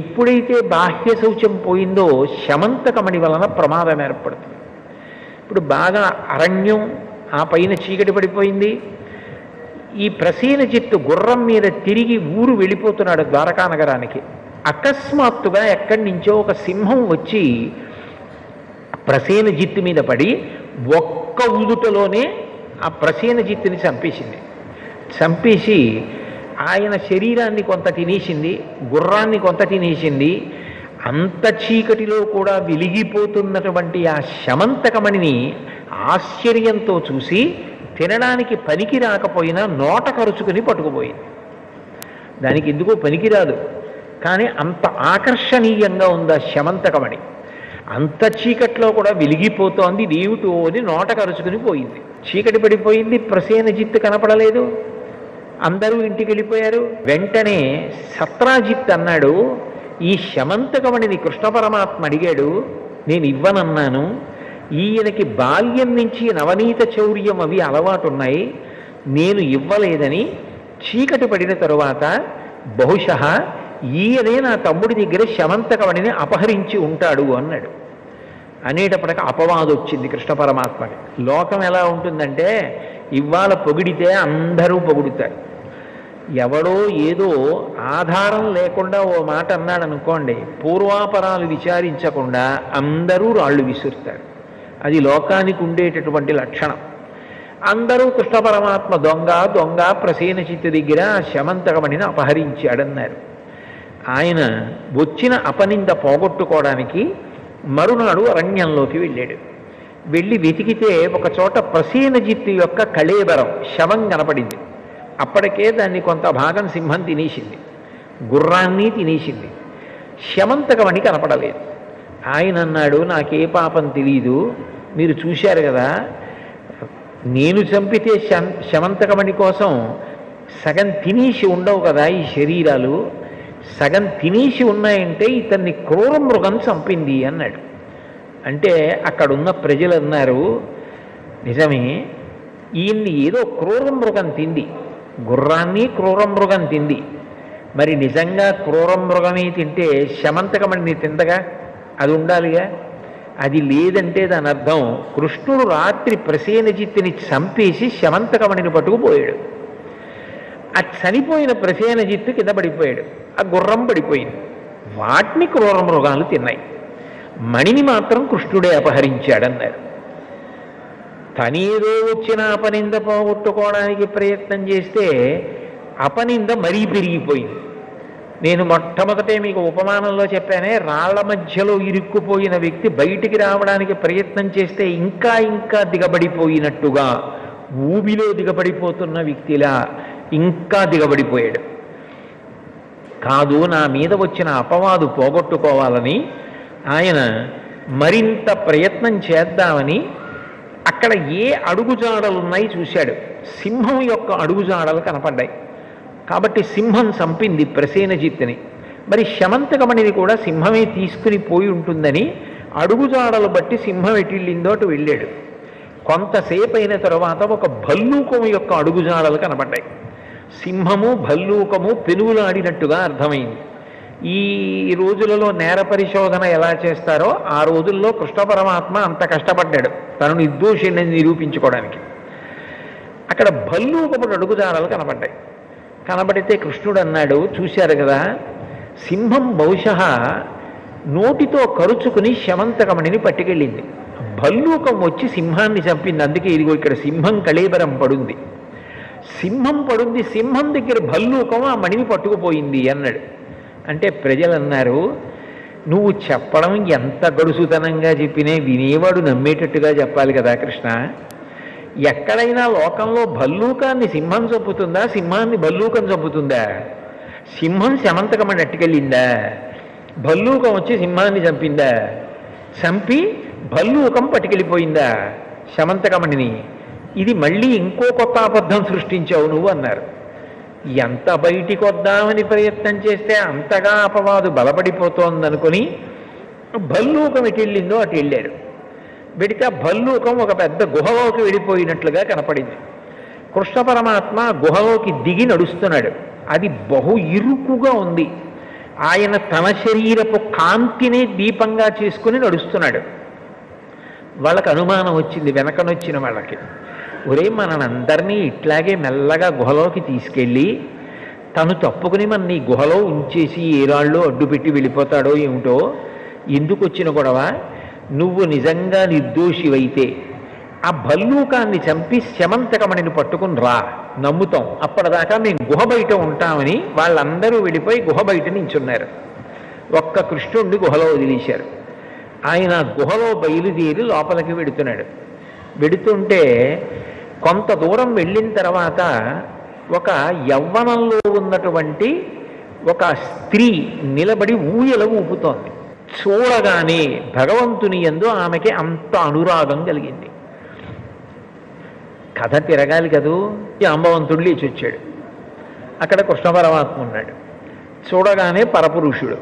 A: ఎప్పుడైతే బాహ్య శౌచం పోయిందో శమంతకమణి వలన ప్రమాదం ఏర్పడుతుంది. ఇప్పుడు బాగా అరణ్యం, ఆ పైన చీకటి పడిపోయింది. ఈ ప్రసేనజిత్తు గుర్రం మీద తిరిగి ఊరు వెళ్ళిపోతున్నాడు ద్వారకా నగరానికి. అకస్మాత్తుగా ఎక్కడి నుంచో ఒక సింహం వచ్చి ప్రసేనజిత్తు మీద పడి ఒక్క ఊదుటలోనే ఆ ప్రసేనజిత్తుని చంపేసింది. చంపేసి ఆయన శరీరాన్ని కొంత తినేసింది, గుర్రాన్ని కొంత తినేసింది. అంత చీకటిలో కూడా వెలిగిపోతున్నటువంటి ఆ శమంతకమణిని ఆశ్చర్యంతో చూసి తినడానికి పనికి రాకపోయినా నోట కరుచుకుని పట్టుకుపోయింది. దానికి ఎందుకో పనికిరాదు, కానీ అంత ఆకర్షణీయంగా ఉంది ఆ శమంతకమణి. అంత చీకట్లో కూడా వెలిగిపోతోంది, దేవుటో అని నోట కరుచుకుని పోయింది. చీకటి పడిపోయింది, ప్రసేనజిత్తు కనపడలేదు, అందరూ ఇంటికి వెళ్ళిపోయారు. వెంటనే సత్రాజిత్ అన్నాడు, ఈ శమంతకమణిని కృష్ణ పరమాత్మ అడిగాడు, నేను ఇవ్వనన్నాను. ఈయనకి బాల్యం నుంచి నవనీత చౌర్యం అవి అలవాటున్నాయి, నేను ఇవ్వలేదని చీకటి పడిన తరువాత బహుశः ఈయనే నా తమ్ముడి దగ్గర శమంతకమణిని అపహరించి ఉంటాడు అన్నాడు. అనేటప్పటికి అపవాదం వచ్చింది కృష్ణ పరమాత్మకి. లోకం ఎలా ఉంటుందంటే ఇవాళ పొగిడితే అందరూ పొగుడుతారు. ఎవడో ఏదో ఆధారం లేకుండా ఓ మాట అన్నాడు అనుకోండి, పూర్వాపరాలు విచారించకుండా అందరూ రాళ్ళు విసురుతారు. అది లోకానికి ఉండేటటువంటి లక్షణం. అందరూ కృష్ణ పరమాత్మ దొంగ దొంగ ప్రసేనజిత్తు దగ్గర శమంతకమణిని అపహరించాడన్నారు. ఆయన వచ్చిన అపనింద పోగొట్టుకోవడానికి మరునాడు అరణ్యంలోకి వెళ్ళాడు. వెళ్ళి వెతికితే ఒక చోట ప్రసేనజిత్తు యొక్క కళేబరం శవం కనపడింది. అప్పటికే దాన్ని కొంత భాగం సింహం తినేసింది, గుర్రాన్ని తినేసింది. శమంతకమణి కనపడలేదు. ఆయన అన్నాడు, నాకే పాపం తెలీదు, మీరు చూశారు కదా, నేను చంపితే శమంతకమణి కోసం సగం తినేసి ఉండవు కదా ఈ శరీరాలు, సగం తినేసి ఉన్నాయంటే ఇతన్ని క్రూర మృగం చంపింది అన్నాడు. అంటే అక్కడున్న ప్రజలు అన్నారు, నిజమే, ఈయన్ని ఏదో క్రూర మృగం తింది, గుర్రాన్ని క్రూర మృగం తింది. మరి నిజంగా క్రూర మృగమే తింటే శమంతకమణిని తిందగా, అది ఉండాలిగా. అది లేదంటే దాని అర్థం కృష్ణుడు రాత్రి ప్రసేనజిత్తుని చంపేసి శమంతకమణిని పట్టుకుపోయాడు. ఆ చనిపోయిన ప్రసేనజిత్తు కింద పడిపోయాడు, ఆ గుర్రం పడిపోయింది. వాటిని క్రూర మృగాలు తిన్నాయి, మణిని మాత్రం కృష్ణుడే అపహరించాడన్నారు. తనేదో వచ్చిన అపనింద పోగొట్టుకోవడానికి ప్రయత్నం చేస్తే అపనింద మరీ పెరిగిపోయింది. నేను మొట్టమొదటే మీకు ఉపమానంలో చెప్పానే, రాళ్ల మధ్యలో ఇరుక్కుపోయిన వ్యక్తి బయటికి రావడానికి ప్రయత్నం చేస్తే ఇంకా ఇంకా దిగబడిపోయినట్టుగా, ఊబిలో దిగబడిపోతున్న వ్యక్తిలా ఇంకా దిగబడిపోయాడు. కాదు, నా మీద వచ్చిన అపవాదు పోగొట్టుకోవాలని ఆయన మరింత ప్రయత్నం చేద్దామని అక్కడ ఏ అడుగుజాడలు ఉన్నాయి చూశాడు. సింహం యొక్క అడుగుజాడలు కనపడ్డాయి. కాబట్టి సింహం చంపింది ప్రసేనజిత్తుని. మరి శమంతకమణిని కూడా సింహమే తీసుకుని పోయి ఉంటుందని అడుగుజాడలు బట్టి సింహం ఎటిళ్ళిందో అటు వెళ్ళాడు. కొంతసేపు అయిన తర్వాత ఒక భల్లూకము యొక్క అడుగుజాడలు కనపడ్డాయి. సింహము భల్లూకము పెనుగులాడినట్టుగా అర్థమైంది. ఈ రోజులలో నేర పరిశోధన ఎలా చేస్తారో ఆ రోజుల్లో కృష్ణ పరమాత్మ అంత కష్టపడ్డాడు తను నిర్దోషిని నిరూపించుకోవడానికి. అక్కడ భల్లూకముడు అడుగుజాడలు కనపడ్డాయి. కనబడితే కృష్ణుడు అన్నాడు, చూశారు కదా, సింహం బహుశः నోటితో కరుచుకుని శమంతకమణిని పట్టుకెళ్ళింది. భల్లూకం వచ్చి సింహాన్ని చంపింది. అందుకే ఇదిగో ఇక్కడ సింహం కళేబరం పడుంది. సింహం పడుంది, సింహం దగ్గర భల్లూకం ఆ మణిని పట్టుకుపోయింది అన్నాడు. అంటే ప్రజలు అన్నారు, నువ్వు చెప్పడం ఎంత గడుసుతనంగా చెప్పినే వినేవాడు నమ్మేటట్టుగా చెప్పాలి కదా కృష్ణ. ఎక్కడైనా లోకంలో భల్లూకాన్ని సింహం చంపుతుందా, సింహాన్ని భల్లూకం చంపుతుందా? సింహం శమంతకమణి అట్టుకెళ్ళిందా? భల్లూకం వచ్చి సింహాన్ని చంపిందా? చంపి భల్లూకం పట్టుకెళ్ళిపోయిందా శమంతకమణిని? ఇది మళ్ళీ ఇంకో కొత్త అబద్ధం సృష్టించావు నువ్వు అన్నారు. ఎంత బయటికి వద్దామని ప్రయత్నం చేస్తే అంతగా అపవాదు బలపడిపోతోందనుకుని భల్లూకం ఎటు వెళ్ళిందో అటు వెళ్ళారు. వెడితే భల్లూకం ఒక పెద్ద గుహలోకి వెళ్ళిపోయినట్లుగా కనపడింది. కృష్ణ పరమాత్మ గుహలోకి దిగి నడుస్తున్నాడు. అది బహు ఇరుకుగా ఉంది. ఆయన తన శరీరపు కాంతిని దీపంగా చేసుకుని నడుస్తున్నాడు. వాళ్ళకి అనుమానం వచ్చింది, వెనకనొచ్చిన వాళ్ళకి, ఒరే మనందరినీ ఇట్లాగే మెల్లగా గుహలోకి తీసుకెళ్ళి తను తప్పుకుని మన ఈ గుహలో ఉంచేసి ఏ రాళ్ళు అడ్డుపెట్టి వెళ్ళిపోతాడో ఏమిటో, ఎందుకు వచ్చిన గొడవ? నువ్వు నిజంగా నిర్దోషివైతే ఆ భల్లూకాన్ని చంపి శమంతకమణిని పట్టుకుని రా, నమ్ముతాం. అప్పటిదాకా మేము గుహ బయట ఉంటామని వాళ్ళందరూ వెళ్ళిపోయి గుహ బయట నించున్నారు. ఒక్క కృష్ణుడిని గుహలో వదిలేశారు. ఆయన గుహలో బయలుదేరి లోపలికి వెడుతున్నాడు. వెడుతుంటే కొంత దూరం వెళ్ళిన తర్వాత ఒక యవ్వనంలో ఉన్నటువంటి ఒక స్త్రీ నిలబడి ఊయల ఊపుతోంది. చూడగానే భగవంతుని యందు ఆమెకి అంత అనురాగం కలిగింది. కథ తిరగాలి కదూ. జాంబవంతుడు లేచి వచ్చాడు. అక్కడ కృష్ణ పరమాత్మ ఉన్నాడు. చూడగానే పరపురుషుడు.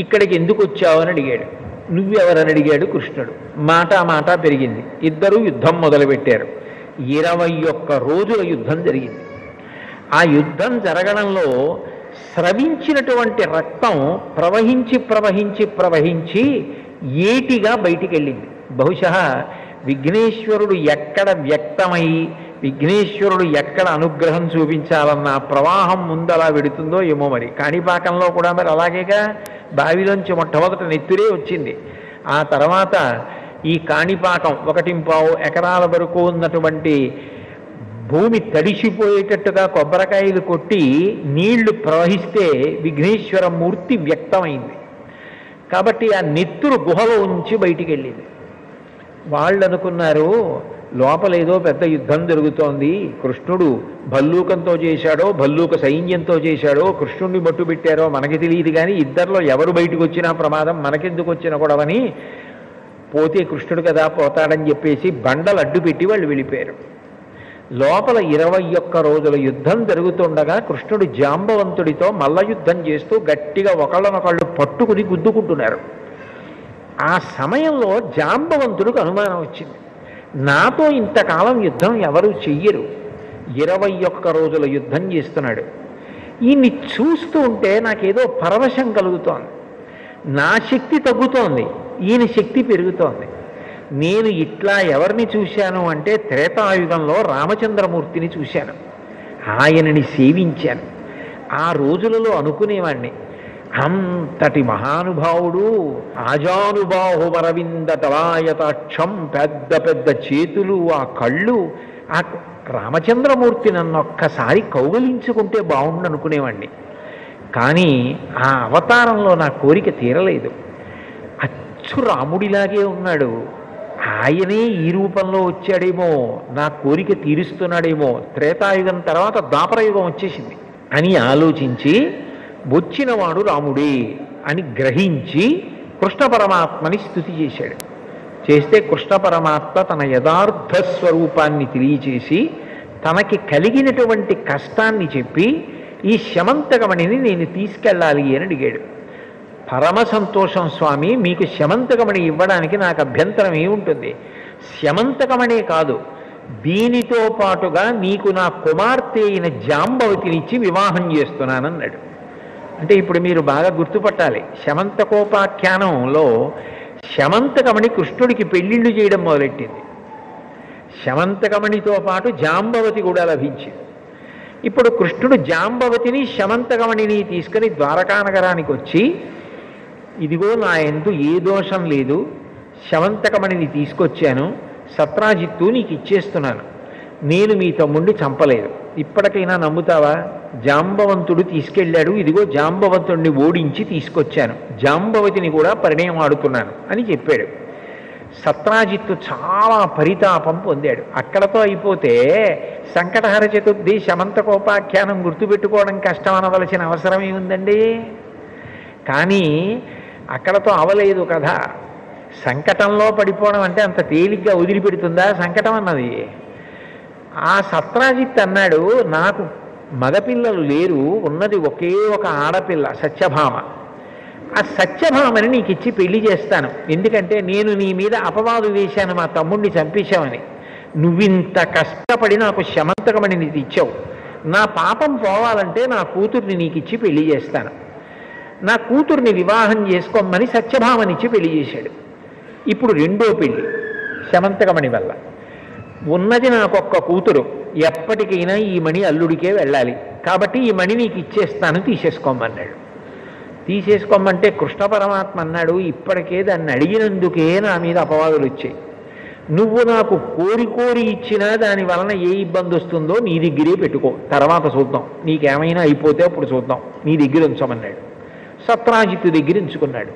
A: ఇక్కడికి ఎందుకు వచ్చావు అని అడిగాడు. నువ్వెవరని అడిగాడు కృష్ణుడు. మాట పెరిగింది. ఇద్దరూ యుద్ధం మొదలుపెట్టారు. 21 రోజుల యుద్ధం జరిగింది. ఆ యుద్ధం జరగడంలో స్రవించినటువంటి రక్తం ప్రవహించి ఏటిగా బయటికి వెళ్ళింది. బహుశः విఘ్నేశ్వరుడు ఎక్కడ వ్యక్తమై విఘ్నేశ్వరుడు ఎక్కడ అనుగ్రహం చూపించాలన్న ప్రవాహం ముందలా వెడుతుందో ఏమో మరి. కాణిపాకంలో కూడా మరి అలాగేగా, బావిలోంచి మొట్టమొదట నెత్తురే వచ్చింది. ఆ తర్వాత ఈ కాణిపాకం 1.25 ఎకరాల వరకు ఉన్నటువంటి భూమి తడిసిపోయేటట్టుగా కొబ్బరికాయలు కొట్టి నీళ్లు ప్రవహిస్తే విఘ్నేశ్వర మూర్తి వ్యక్తమైంది. కాబట్టి ఆ నెత్తురు గుహలో ఉంచి బయటికి వెళ్ళింది. వాళ్ళు అనుకున్నారు లోపల ఏదో పెద్ద యుద్ధం జరుగుతోంది, కృష్ణుడు భల్లూకంతో చేశాడో భల్లూక సైన్యంతో చేశాడో కృష్ణుడిని మట్టు పెట్టారో మనకి తెలియదు, కానీ ఇద్దరిలో ఎవరు బయటకు వచ్చినా ప్రమాదం, మనకెందుకు వచ్చిన గొడవని పోతే కృష్ణుడు కదా పోతాడని చెప్పేసి బండలు అడ్డు పెట్టి వాళ్ళు వెళ్ళిపోయారు. లోపల 21 రోజుల యుద్ధం జరుగుతుండగా కృష్ణుడు జాంబవంతుడితో మల్ల యుద్ధం చేస్తూ గట్టిగా ఒకళ్ళనొకళ్ళు పట్టుకుని గుద్దుకుంటున్నారు. ఆ సమయంలో జాంబవంతుడికి అనుమానం వచ్చింది, నాతో ఇంతకాలం యుద్ధం ఎవరు చెయ్యరు, 21 రోజుల యుద్ధం చేస్తున్నాడు, ఈయన్ని చూస్తూ ఉంటే నాకేదో పరవశం కలుగుతోంది, నా శక్తి తగ్గుతోంది, ఈయన శక్తి పెరుగుతోంది. నేను ఇట్లా ఎవరిని చూశాను అంటే త్రేతాయుగంలో రామచంద్రమూర్తిని చూశాను, ఆయనని సేవించాను. ఆ రోజులలో అనుకునేవాణ్ణి, అంతటి మహానుభావుడు, ఆజానుబాహువరవింద తలాయతాక్షం, పెద్ద పెద్ద చేతులు, ఆ కళ్ళు, ఆ రామచంద్రమూర్తి నన్ను ఒక్కసారి కౌగలించుకుంటే బాగుండు అనుకునేవాణ్ణి. కానీ ఆ అవతారంలో నా కోరిక తీరలేదు. అచ్చు రాముడిలాగే ఉన్నాడు, ఆయనే ఈ రూపంలో వచ్చాడేమో, నా కోరిక తీరుస్తున్నాడేమో, త్రేతాయుగం తర్వాత ద్వాపరయుగం వచ్చేసింది అని ఆలోచించి వచ్చినవాడు రాముడే అని గ్రహించి కృష్ణ పరమాత్మని స్తుతి చేశాడు. చేస్తే కృష్ణ పరమాత్మ తన యథార్థ స్వరూపాన్ని తెలియచేసి తనకి కలిగినటువంటి కష్టాన్ని చెప్పి ఈ శమంతకమణిని నేను తీసుకెళ్ళాలి అని అడిగాడు. పరమ సంతోషం స్వామి, మీకు శమంతకమణి ఇవ్వడానికి నాకు అభ్యంతరం ఏముంటుంది? శమంతకమణే కాదు, దీనితో పాటుగా నీకు నా కుమార్తె అయిన జాంబవతినిచ్చి వివాహం చేస్తున్నానన్నాడు. అంటే ఇప్పుడు మీరు బాగా గుర్తుపట్టాలి, శమంతకోపాఖ్యానంలో శమంతకమణి కృష్ణుడికి పెళ్లిళ్ళు చేయడం మొదలెట్టింది. శమంతకమణితో పాటు జాంబవతి కూడా లభించింది. ఇప్పుడు కృష్ణుడు జాంబవతిని శమంతకమణిని తీసుకుని ద్వారకానగరానికి వచ్చి, ఇదిగో నా యందు ఏ దోషం లేదు, శమంతకమణిని తీసుకొచ్చాను, సత్రాజిత్తు నీకు ఇచ్చేస్తున్నాను, నేను మీ తమ్ముడిని చంపలేదు, ఇప్పటికైనా నమ్ముతావా? జాంబవంతుడు తీసుకెళ్ళాడు, ఇదిగో జాంబవంతుడిని ఓడించి తీసుకొచ్చాను, జాంబవతిని కూడా పరిణయం ఆడుతున్నాను అని చెప్పాడు. సత్రాజిత్తు చాలా పరితాపం పొందాడు. అక్కడతో అయిపోతే సంకటహర చతుర్థి శమంతకోపాఖ్యానం గుర్తుపెట్టుకోవడం కష్టం అనవలసిన అవసరం ఏముందండి? కానీ అక్కడతో అవలేదు కదా. సంకటంలో పడిపోవడం అంటే అంత తేలిగ్గా వదిలిపెడుతుందా సంకటం అన్నది? ఆ సత్రాజిత్ అన్నాడు, నాకు మగపిల్లలు లేరు, ఉన్నది ఒకే ఒక ఆడపిల్ల సత్యభామ. ఆ సత్యభామని నీకు ఇచ్చి పెళ్లి చేస్తాను, ఎందుకంటే నేను నీ మీద అపవాదు వేశాను, మా తమ్ముడిని చంపేశావని. నువ్వింత కష్టపడి నాకు శమంతకమణిని ఇచ్చావు, నా పాపం పోవాలంటే నా కూతుర్ని నీకు ఇచ్చి పెళ్లి చేస్తాను, నా కూతుర్ని వివాహం చేసుకోమని సత్యభామనిచ్చి పెళ్లి చేశాడు. ఇప్పుడు రెండో పెళ్లి శమంతకమణి వల్ల. ఉన్నది నాకొక్క కూతురు, ఎప్పటికైనా ఈ మణి అల్లుడికే వెళ్ళాలి, కాబట్టి ఈ మణి నీకు ఇచ్చేస్తాను, తీసేసుకోమన్నాడు. తీసేసుకోమంటే కృష్ణ పరమాత్మ అన్నాడు, ఇప్పటికే దాన్ని అడిగినందుకే నా మీద అపవాదులు వచ్చాయి, నువ్వు నాకు కోరి కోరి ఇచ్చినా దాని వలన ఏ ఇబ్బంది వస్తుందో నీ దగ్గరే పెట్టుకో, తర్వాత చూద్దాం, నీకేమైనా అయిపోతే అప్పుడు చూద్దాం, నీ దగ్గర ఉంచమన్నాడు. సత్రాజిత్తు దగ్గర ఉంచుకున్నాడు.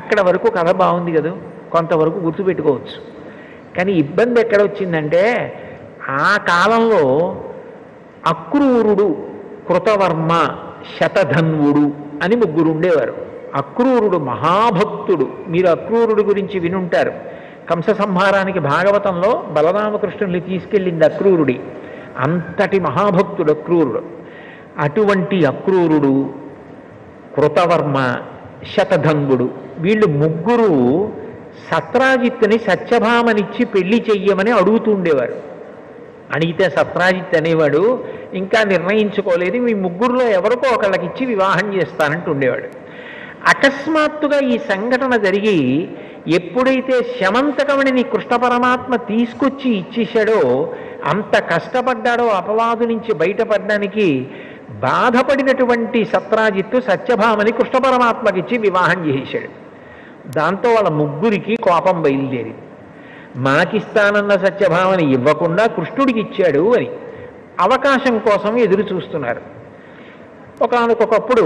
A: అక్కడ వరకు కథ బాగుంది కదా, కొంతవరకు గుర్తుపెట్టుకోవచ్చు. కానీ ఇబ్బంది ఎక్కడ వచ్చిందంటే, ఆ కాలంలో అక్రూరుడు, కృతవర్మ, శతధన్వుడు అని ముగ్గురు ఉండేవారు. అక్రూరుడు మహాభక్తుడు, మీరు అక్రూరుడు గురించి వినుంటారు. కంస సంహారానికి భాగవతంలో బలరామకృష్ణుల్ని తీసుకెళ్ళింది అక్రూరుడి. అంతటి మహాభక్తుడు అక్రూరుడు. అటువంటి అక్రూరుడు, కృతవర్మ, శతధన్వుడు, వీళ్ళు ముగ్గురు సత్రాజిత్తుని సత్యభామనిచ్చి పెళ్లి చెయ్యమని అడుగుతూ ఉండేవారు. అడిగితే సత్రాజిత్ అనేవాడు, ఇంకా నిర్ణయించుకోలేదు, మీ ముగ్గురులో ఎవరికో ఒకళ్ళకి ఇచ్చి వివాహం చేస్తానంటూ ఉండేవాడు. అకస్మాత్తుగా ఈ సంఘటన జరిగి ఎప్పుడైతే శమంతకమణిని కృష్ణ పరమాత్మ తీసుకొచ్చి ఇచ్చేశాడో, అంత కష్టపడ్డాడో అపవాదు నుంచి బయటపడడానికి, బాధపడినటువంటి సత్రాజిత్తు సత్యభామని కృష్ణ పరమాత్మకిచ్చి వివాహం చేశాడు. దాంతో వాళ్ళ ముగ్గురికి కోపం బయలుదేరింది. మాకిస్తానన్న సత్యభామని ఇవ్వకుండా కృష్ణుడికి ఇచ్చాడు అని అవకాశం కోసం ఎదురు చూస్తున్నారు. ఒకానొకప్పుడు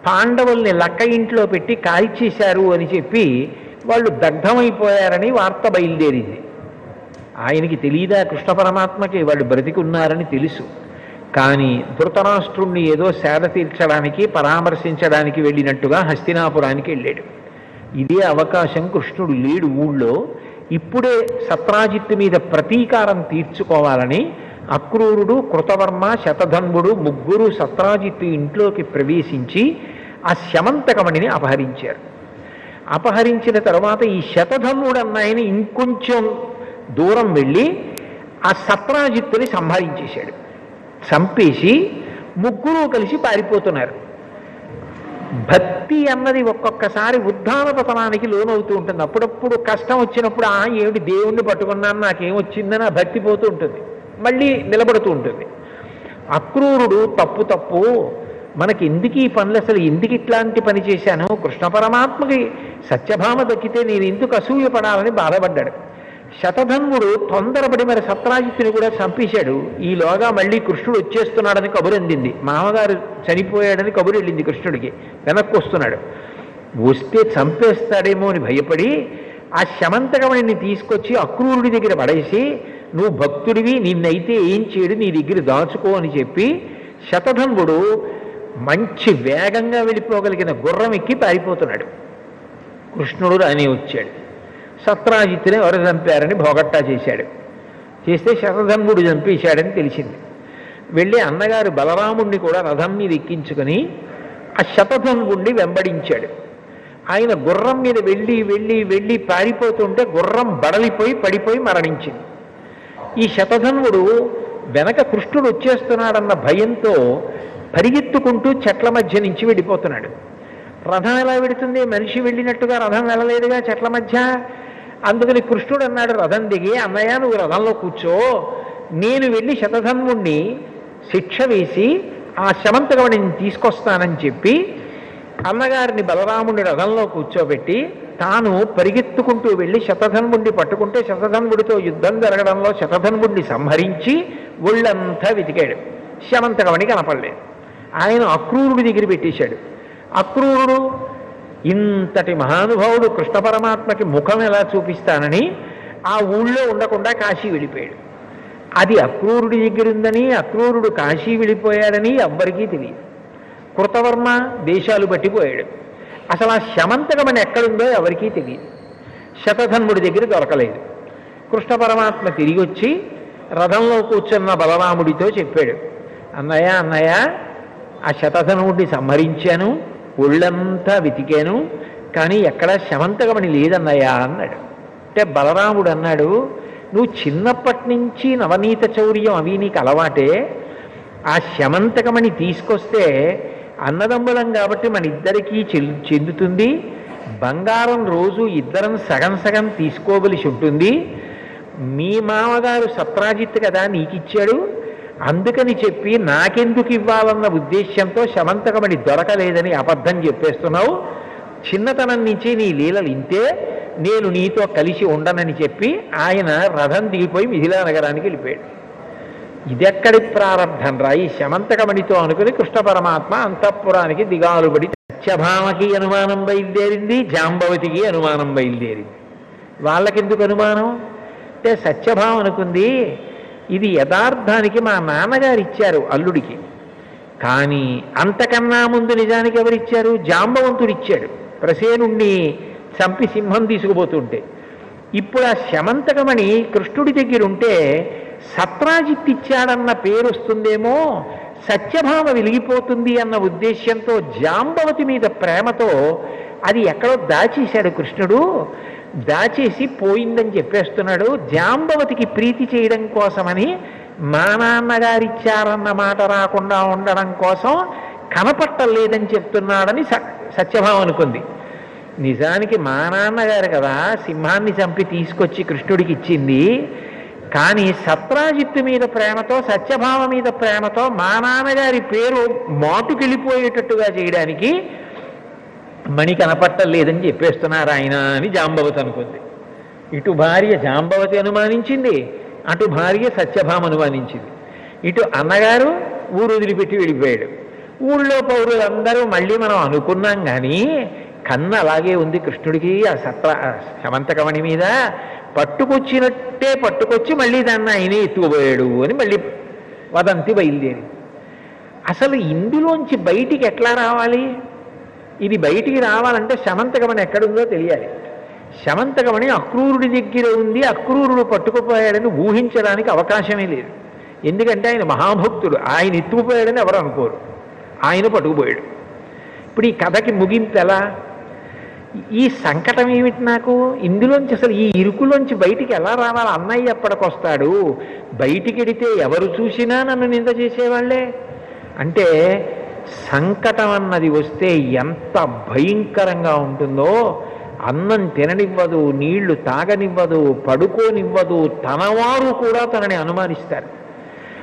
A: పాండవుల్ని లక్క ఇంట్లో పెట్టి కాల్చేశారు అని చెప్పి వాళ్ళు దగ్ధమైపోయారని వార్త బయలుదేరింది. ఆయనకి తెలియదా కృష్ణ పరమాత్మకి వాళ్ళు బ్రతికున్నారని తెలుసు. కానీ ధృతరాష్ట్రుణ్ణి ఏదో సేద తీర్చడానికి, పరామర్శించడానికి వెళ్ళినట్టుగా హస్తినాపురానికి వెళ్ళాడు. ఇదే అవకాశం, కృష్ణుడు లేడు ఊళ్ళో, ఇప్పుడే సత్రాజిత్తు మీద ప్రతీకారం తీర్చుకోవాలని అక్రూరుడు, కృతవర్మ, శతధన్వుడు ముగ్గురు సత్రాజిత్తు ఇంట్లోకి ప్రవేశించి ఆ శమంతకమణిని అపహరించారు. అపహరించిన తర్వాత ఈ శతధన్వుడు అన్నాయన ఇంకొంచెం దూరం వెళ్ళి ఆ సత్రాజిత్తుని సంహరించేశాడు. చంపేసి ముగ్గురు కలిసి పారిపోతున్నారు. భక్తి అన్నది ఒక్కొక్కసారి ఉద్ధాన పతనానికి లోనవుతూ ఉంటుంది. అప్పుడప్పుడు కష్టం వచ్చినప్పుడు ఏమిటి దేవుణ్ణి పట్టుకున్నాను నాకేమొచ్చిందని ఆ భక్తి పోతూ ఉంటుంది, మళ్ళీ నిలబడుతూ ఉంటుంది. అక్రూరుడు తప్పు మనకి ఎందుకు ఈ పనులు, అసలు ఎందుకు ఇట్లాంటి పని చేశాను, కృష్ణ పరమాత్మకి సత్యభామ దక్కితే నేను ఎందుకు అసూయపడాలని బాధపడ్డాడు. శతధన్వుడు తొందరపడి మరి సత్రాజిత్తుని కూడా చంపేశాడు. ఈలోగా మళ్ళీ కృష్ణుడు వచ్చేస్తున్నాడని కబురు అందింది. మామగారు చనిపోయాడని కబురు వెళ్ళింది కృష్ణుడికి. వెనక్కి వస్తున్నాడు. వస్తే చంపేస్తాడేమో అని భయపడి ఆ శమంతకమణిని తీసుకొచ్చి అక్రూరుడి దగ్గర పడేసి, నువ్వు భక్తుడివి, నిన్నైతే ఏం చేయడు, నీ దగ్గర దాచుకో అని చెప్పి శతధన్వుడు మంచి వేగంగా వెళ్ళిపోగలిగిన గుర్రం ఎక్కి పారిపోతున్నాడు. కృష్ణుడు రాని వచ్చాడు. సత్రాజిత్తుని ఎవరు చంపారని భోగట్టా చేశాడు. చేస్తే శతధన్వుడు చంపేశాడని తెలిసింది. వెళ్ళి అన్నగారు బలరాముణ్ణి కూడా రథం మీద ఎక్కించుకొని ఆ శతధన్వుణ్ణి వెంబడించాడు. ఆయన గుర్రం మీద వెళ్ళి వెళ్ళి వెళ్ళి పారిపోతుంటే గుర్రం బడలిపోయి పడిపోయి మరణించింది. ఈ శతధన్వుడు వెనక కృష్ణుడు వచ్చేస్తున్నాడన్న భయంతో పరిగెత్తుకుంటూ చెట్ల మధ్య నుంచి వెళ్ళిపోతున్నాడు. రథం ఎలా వెడుతుంది? మనిషి వెళ్ళినట్టుగా రథం వెళ్ళలేదుగా చెట్ల మధ్య. అందుకని కృష్ణుడు అన్నాడు రథం దిగి, అన్నయ్య నువ్వు రథంలో కూర్చో, నేను వెళ్ళి శతధన్వుణ్ణి శిక్ష వేసి ఆ శమంతకమణిని తీసుకొస్తానని చెప్పి అన్నగారిని బలరాముడి రథంలో కూర్చోబెట్టి తాను పరిగెత్తుకుంటూ వెళ్ళి శతధన్వుణ్ణి పట్టుకుంటే శతధన్వుడితో యుద్ధం జరగడంలో శతధన్వుణ్ణి సంహరించి ఒళ్ళంతా వెతికాడు. శమంతకమణి కనపడలేదు. ఆయన అక్రూరుడి దగ్గర పెట్టేశాడు. అక్రూరుడు ఇంతటి మహానుభావుడు కృష్ణ పరమాత్మకి ముఖం ఎలా చూపిస్తానని ఆ ఊళ్ళో ఉండకుండా కాశీ వెళ్ళిపోయాడు. అది అక్రూరుడి దగ్గర ఉందని, అక్రూరుడు కాశీ వెళ్ళిపోయాడని ఎవ్వరికీ తెలియదు. కృతవర్మ దేశాలు పట్టిపోయాడు. అసలు ఆ శమంతకమణి ఎక్కడుందో ఎవరికీ తెలియదు. శతధన్వుడి దగ్గర దొరకలేదు. కృష్ణ పరమాత్మ తిరిగి వచ్చి రథంలో కూర్చున్న బలరాముడితో చెప్పాడు, అన్నయ్య అన్నయ్య ఆ శతధనుడిని సంహరించాను, ఒళ్ళంతా వెతికాను, కానీ ఎక్కడ శమంతకమణి లేదన్నయ్యా అన్నాడు. అంటే బలరాముడు అన్నాడు, నువ్వు చిన్నప్పటి నుంచి నవనీత చౌర్యం అవి నీకు అలవాటే, ఆ శమంతకమణి తీసుకొస్తే అన్నదమ్ములం కాబట్టి మన ఇద్దరికీ చెందుతుంది, బంగారం రోజు ఇద్దరం సగం సగం తీసుకోవలసి ఉంటుంది, మీ మామగారు సత్రాజిత్ కదా నీకిచ్చాడు, అందుకని చెప్పి నాకెందుకు ఇవ్వాలన్న ఉద్దేశ్యంతో శమంతకమణి దొరకలేదని అబద్ధం చెప్పేస్తున్నావు, చిన్నతనం నుంచి నీ లీలలు ఇంతే, నేను నీతో కలిసి ఉండనని చెప్పి ఆయన రథం దిగిపోయి మిథిలా నగరానికి వెళ్ళిపోయాడు. ఇదెక్కడి ప్రారంభం రా ఈ శమంతకమణితో అనుకుని కృష్ణ పరమాత్మ అంతఃపురానికి దిగాలుబడి సత్యభామకి అనుమానం బయలుదేరింది, జాంబవతికి అనుమానం బయలుదేరింది. వాళ్ళకెందుకు అనుమానం అంటే సత్యభామ అనుకుంది ఇది యథార్థానికి మా నాన్నగారు ఇచ్చారు అల్లుడికి, కానీ అంతకన్నా ముందు నిజానికి ఎవరిచ్చారు? జాంబవంతుడు ఇచ్చాడు ప్రసేనుణ్ణి చంపి సింహం తీసుకుపోతుంటే. ఇప్పుడు ఆ శమంతకమణి కృష్ణుడి దగ్గర ఉంటే సత్రాజిత్ ఇచ్చాడన్న పేరు వస్తుందేమో, సత్యభామ వెలిగిపోతుంది అన్న ఉద్దేశ్యంతో జాంబవతి మీద ప్రేమతో అది ఎక్కడో దాచేశాడు కృష్ణుడు. దాచేసి పోయిందని చెప్పేస్తున్నాడు. జాంబవతికి ప్రీతి చేయడం కోసమని మా నాన్నగారిచ్చారన్న మాట రాకుండా ఉండడం కోసం కనపట్టలేదని చెప్తున్నాడని సత్యభామ అనుకుంది. నిజానికి మా నాన్నగారు కదా సింహాన్ని చంపి తీసుకొచ్చి కృష్ణుడికి ఇచ్చింది, కానీ సత్రాజిత్తు మీద ప్రేమతో సత్యభామ మీద ప్రేమతో మా నాన్నగారి పేరు మాటుకెళ్ళిపోయేటట్టుగా చేయడానికి మణి కనపట్టలేదని చెప్పేస్తున్నారు ఆయన అని జాంబవతి అనుకుంది. ఇటు భార్య జాంబవతి అనుమానించింది, అటు భార్య సత్యభామ అనుమానించింది. ఇటు అన్నగారు ఊరు వదిలిపెట్టి వెళ్ళిపోయాడు. ఊళ్ళో పౌరులందరూ మళ్ళీ మనం అనుకున్నాం కానీ కన్ను అలాగే ఉంది కృష్ణుడికి ఆ శమంతకమణి మీద, పట్టుకొచ్చినట్టే పట్టుకొచ్చి మళ్ళీ దాన్ని ఆయనే ఎత్తుకుపోయాడు అని మళ్ళీ వదంతి బయలుదేరి. అసలు ఇందులోంచి బయటికి ఎట్లా రావాలి? ఇది బయటికి రావాలంటే శమంతకమణి ఎక్కడుందో తెలియాలి. శమంతకమణి అక్రూరుడి దగ్గర ఉంది, అక్రూరుడు పట్టుకుపోయాడని ఊహించడానికి అవకాశమే లేదు. ఎందుకంటే ఆయన మహాభక్తుడు, ఆయన ఎత్తుకుపోయాడని ఎవరు అనుకోరు, ఆయన పట్టుకుపోయాడు. ఇప్పుడు ఈ కథకి ముగింపు ఎలా? ఈ సంకటం ఏమిటి నాకు? ఇందులోంచి అసలు ఈ ఇరుకులోంచి బయటికి ఎలా రావాలి? అన్నయ్య ఎప్పటికొస్తాడు? బయటికి వెడితే ఎవరు చూసినా నన్ను నింద చేసేవాళ్లే. అంటే సంకటం అన్నది వస్తే ఎంత భయంకరంగా ఉంటుందో, అన్నం తిననివ్వదు, నీళ్లు తాగనివ్వదు, పడుకోనివ్వదు, తనవారు కూడా తనని అనుమానిస్తారు.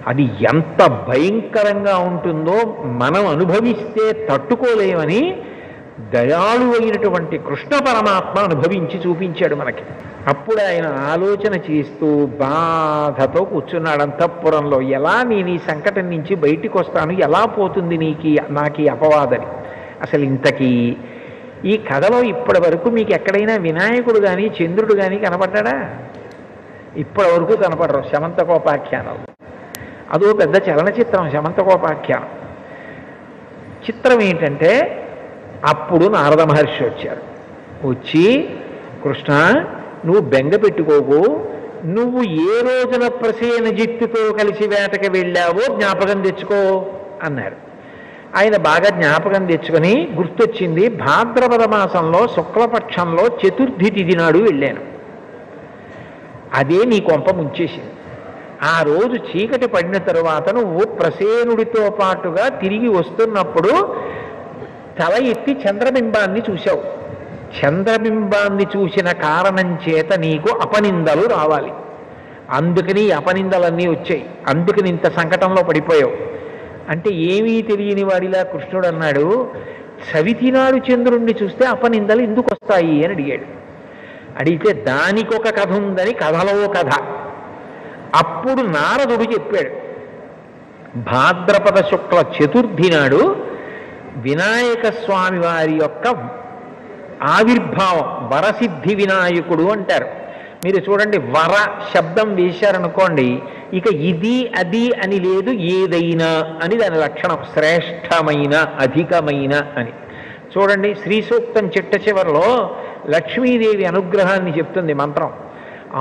A: అది ఎంత భయంకరంగా ఉంటుందో మనం అనుభవిస్తే తట్టుకోలేమని దయాళు అయినటువంటి కృష్ణ పరమాత్మ అనుభవించి చూపించాడు మనకి. అప్పుడు ఆయన ఆలోచన చేస్తూ బాధతో కూర్చున్నాడు అంతఃపురంలో. ఎలా నేను ఈ సంకటం నుంచి బయటికి వస్తాను, ఎలా పోతుంది నాకు ఈ అపవాదని. అసలు ఇంతకీ ఈ కథలో ఇప్పటి వరకు మీకు ఎక్కడైనా వినాయకుడు కానీ చంద్రుడు కానీ కనపడ్డా? ఇప్పటి వరకు కనపడరు శమంతకోపాఖ్యానంలో. అదో పెద్ద చలనచిత్రం శమంతకోపాఖ్యానం. చిత్రం ఏంటంటే అప్పుడు నారద మహర్షి వచ్చారు. వచ్చి, కృష్ణ నువ్వు బెంగ పెట్టుకోకు, నువ్వు ఏ రోజున ప్రసేనజిత్తుతో కలిసి వేటకి వెళ్ళావో జ్ఞాపకం తెచ్చుకో అన్నారు. ఆయన బాగా జ్ఞాపకం తెచ్చుకొని గుర్తొచ్చింది, భాద్రపద మాసంలో శుక్లపక్షంలో చతుర్థి తిథి నాడు వెళ్ళాను, అదే నీ కొంప ముంచేసింది. ఆ రోజు చీకటి పడిన తరువాత నువ్వు ప్రసేనుడితో పాటుగా తిరిగి వస్తున్నప్పుడు తల ఎత్తి చంద్రబింబాన్ని చూశావు. చంద్రబింబాన్ని చూసిన కారణం చేత నీకు అపనిందలు రావాలి, అందుకని అపనిందలన్నీ వచ్చాయి, అందుకని ఇంత సంకటంలో పడిపోయావు అంటే ఏమీ తెలియని వాడిలా కృష్ణుడు అన్నాడు, చవితినాడు చంద్రుణ్ణి చూస్తే అపనిందలు ఎందుకు వస్తాయి అని అడిగాడు. అడిగితే దానికొక కథ ఉందని కథలో కథ. అప్పుడు నారదుడు చెప్పాడు, భాద్రపద శుక్ల చతుర్థి నాడు వినాయక స్వామి వారి యొక్క ఆవిర్భావం, వరసిద్ధి వినాయకుడు అంటారు. మీరు చూడండి, వర శబ్దం వేశారనుకోండి, ఇక ఇది అది అని లేదు, ఏదైనా అని దాని లక్షణం, శ్రేష్టమైన అధికమైన అని. చూడండి, శ్రీ సూక్తం చిట్ట చివరిలో లక్ష్మీదేవి అనుగ్రహాన్ని చెప్తుంది మంత్రం,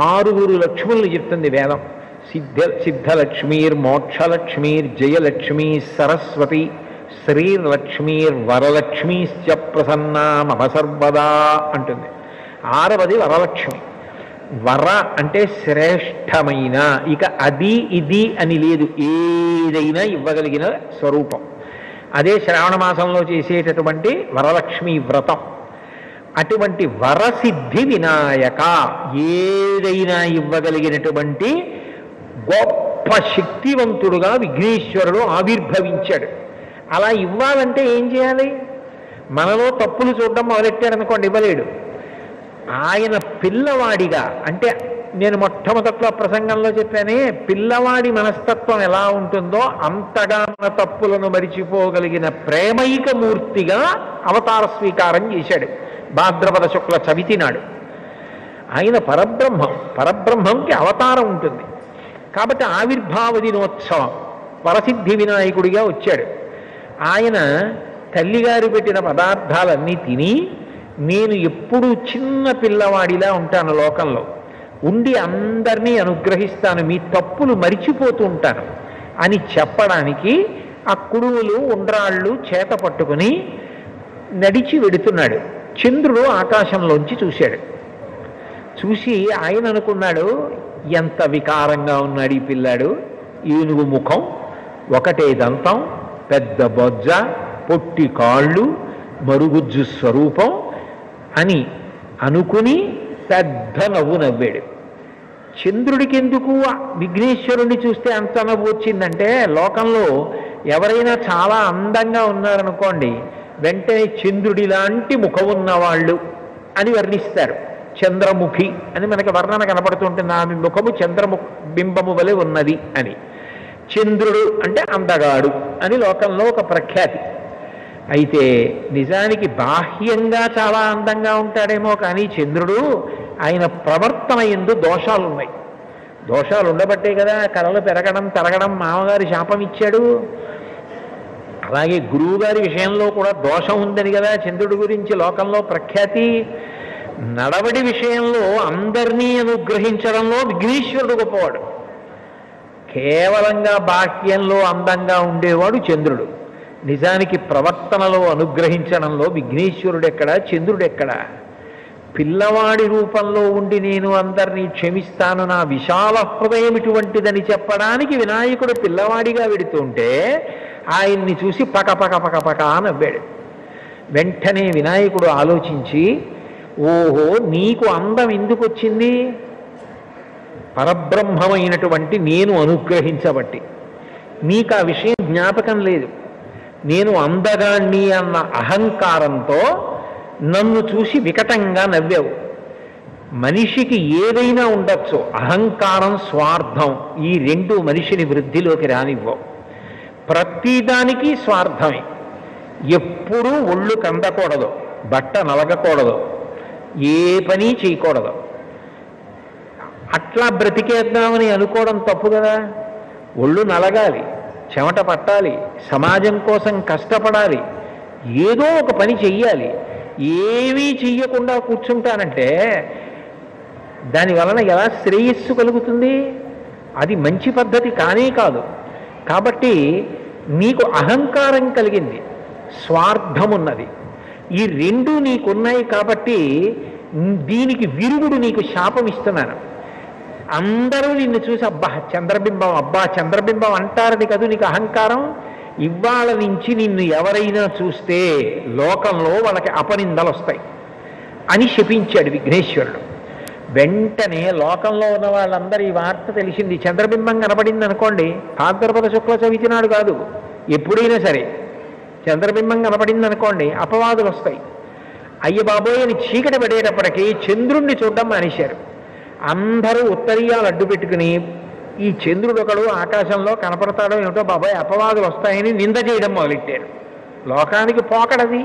A: 6 లక్ష్ముల్ని చెప్తుంది వేదం. సిద్ధలక్ష్మీర్ మోక్షలక్ష్మీర్ జయలక్ష్మీ సరస్వతి శ్రీర్లక్ష్మీర్ వరలక్ష్మీశ్చ ప్రసన్నామభసర్వదా అంటుంది. 6వది వరలక్ష్మి. వర అంటే శ్రేష్టమైన, ఇక అది ఇది అని లేదు, ఏదైనా ఇవ్వగలిగిన స్వరూపం. అదే శ్రావణ మాసంలో చేసేటటువంటి వరలక్ష్మి వ్రతం. అటువంటి వరసిద్ధి వినాయక, ఏదైనా ఇవ్వగలిగినటువంటి గొప్ప శక్తివంతుడుగా విఘ్నేశ్వరుడు ఆవిర్భవించాడు. అలా ఇవ్వాలంటే ఏం చేయాలి? మనలో తప్పులు చూడడం మొదలెట్టాడనుకోండి, ఇవ్వలేడు. ఆయన పిల్లవాడిగా, అంటే నేను మొట్టమొదట్లో ప్రసంగంలో చెప్పానే, పిల్లవాడి మనస్తత్వం ఎలా ఉంటుందో అంతగా మన తప్పులను మరిచిపోగలిగిన ప్రేమైక మూర్తిగా అవతార స్వీకారం చేశాడు భాద్రపద శుక్ల చవితి నాడు. ఆయన పరబ్రహ్మం, పరబ్రహ్మంకి అవతారం ఉంటుంది కాబట్టి ఆవిర్భావ దినోత్సవం వరసిద్ధి వినాయకుడిగా వచ్చాడు. ఆయన తల్లిగారు పెట్టిన పదార్థాలన్నీ తిని, నేను ఎప్పుడూ చిన్న పిల్లవాడిలా ఉంటాను లోకంలో, ఉండి అందరినీ అనుగ్రహిస్తాను, మీ తప్పులు మరిచిపోతూ ఉంటాను అని చెప్పడానికి ఆ కుడుములు ఉండ్రాళ్ళు చేత పట్టుకుని నడిచి వెడుతున్నాడు. చంద్రుడు ఆకాశంలోంచి చూశాడు. చూసి ఆయన అనుకున్నాడు, ఎంత వికారంగా ఉన్నాడు ఈ పిల్లాడు, ఏనుగు ముఖం, ఒకటే దంతం, పెద్ద బొజ్జ, పొట్టి కాళ్ళు, మరుగుజ్జు స్వరూపం అని అనుకుని పెద్ద నవ్వు నవ్వాడు. చంద్రుడికి ఎందుకు విఘ్నేశ్వరుణ్ణి చూస్తే అంత నవ్వు వచ్చిందంటే, లోకంలో ఎవరైనా చాలా అందంగా ఉన్నారనుకోండి, వెంటనే చంద్రుడి లాంటి ముఖం ఉన్నవాళ్ళు అని వర్ణిస్తారు. చంద్రముఖి అని మనకి వర్ణన కనపడుతుంటుంది, ఆమె ముఖము బింబము వలె ఉన్నది అని. చంద్రుడు అంటే అందగాడు అని లోకంలో ఒక ప్రఖ్యాతి. అయితే నిజానికి బాహ్యంగా చాలా అందంగా ఉంటాడేమో కానీ చంద్రుడు, ఆయన ప్రవర్తన యందు దోషాలున్నాయి. దోషాలు ఉండబట్టే కదా కళలు పెరగడం తరగడం మామగారి శాపం ఇచ్చాడు. అలాగే గురువుగారి విషయంలో కూడా దోషం ఉందని కదా చంద్రుడి గురించి లోకంలో ప్రఖ్యాతి. నడవడి విషయంలో అందరినీ అనుగ్రహించడంలో విఘ్నేశ్వరుడు గొప్పవాడు. కేవలంగా బాహ్యంలో అందంగా ఉండేవాడు చంద్రుడు. నిజానికి ప్రవర్తనలో అనుగ్రహించడంలో విఘ్నేశ్వరుడెక్కడా, చంద్రుడెక్కడా? పిల్లవాడి రూపంలో ఉండి నేను అందరినీ క్షమిస్తాను, నా విశాల హృదయం ఇటువంటిదని చెప్పడానికి వినాయకుడు పిల్లవాడిగా వెడుతుంటే ఆయన్ని చూసి పక పక పక పక నవ్వాడు. వెంటనే వినాయకుడు ఆలోచించి, ఓహో నీకు అందం ఎందుకు వచ్చింది? పరబ్రహ్మమైనటువంటి నేను అనుగ్రహించబట్టి. నీకు ఆ విషయం జ్ఞాపకం లేదు. నేను అందగాణ్ణి అన్న అహంకారంతో నన్ను చూసి వికటంగా నవ్వావు. మనిషికి ఏదైనా ఉండొచ్చు, అహంకారం స్వార్థం ఈ రెండు మనిషిని వృద్ధిలోకి రానివ్వవు. ప్రతిదానికి స్వార్థమే. ఎప్పుడూ ఒళ్ళు కందకూడదు, బట్ట నలగకూడదు, ఏ పని చేయకూడదు. అట్లా బ్రతికేద్దామని అనుకోవడం తప్పు కదా. ఒళ్ళు నలగాలి, చెమట పట్టాలి, సమాజం కోసం కష్టపడాలి, ఏదో ఒక పని చెయ్యాలి. ఏమీ చెయ్యకుండా కూర్చుంటానంటే దాని వలన ఎలా శ్రేయస్సు కలుగుతుంది? అది మంచి పద్ధతి కానే కాదు. కాబట్టి నీకు అహంకారం కలిగింది, స్వార్థమున్నది, ఈ రెండు నీకున్నాయి. కాబట్టి దీనికి విరుగుడు నీకు శాపం ఇస్తున్నాను. అందరూ నిన్ను చూసి అబ్బా చంద్రబింబం, అబ్బా చంద్రబింబం అంటారని కదూ నీకు అహంకారం. ఇవాళ నుంచి నిన్ను ఎవరైనా చూస్తే లోకంలో వాళ్ళకి అపనిందలు వస్తాయి అని శపించాడు విఘ్నేశ్వరుడు. వెంటనే లోకంలో ఉన్న వాళ్ళందరూ ఈ వార్త తెలిసింది. చంద్రబింబం కనపడింది అనుకోండి, భాద్రపద శుక్ల చవితి నాడు కాదు, ఎప్పుడైనా సరే చంద్రబింబం కనపడింది అనుకోండి అపవాదులు వస్తాయి. అయ్య బాబోయ్ అని చీకటి పడేటప్పటికీ చంద్రుణ్ణి చూడడం మానేశారు. అందరూ ఉత్తరీయాలు అడ్డు పెట్టుకుని ఈ చంద్రుడు ఒకడు ఆకాశంలో కనపడతాడో ఏమిటో బాబాయ్ అపవాదులు వస్తాయని నింద చేయడం మొదలెట్టారు. లోకానికి పోకడది.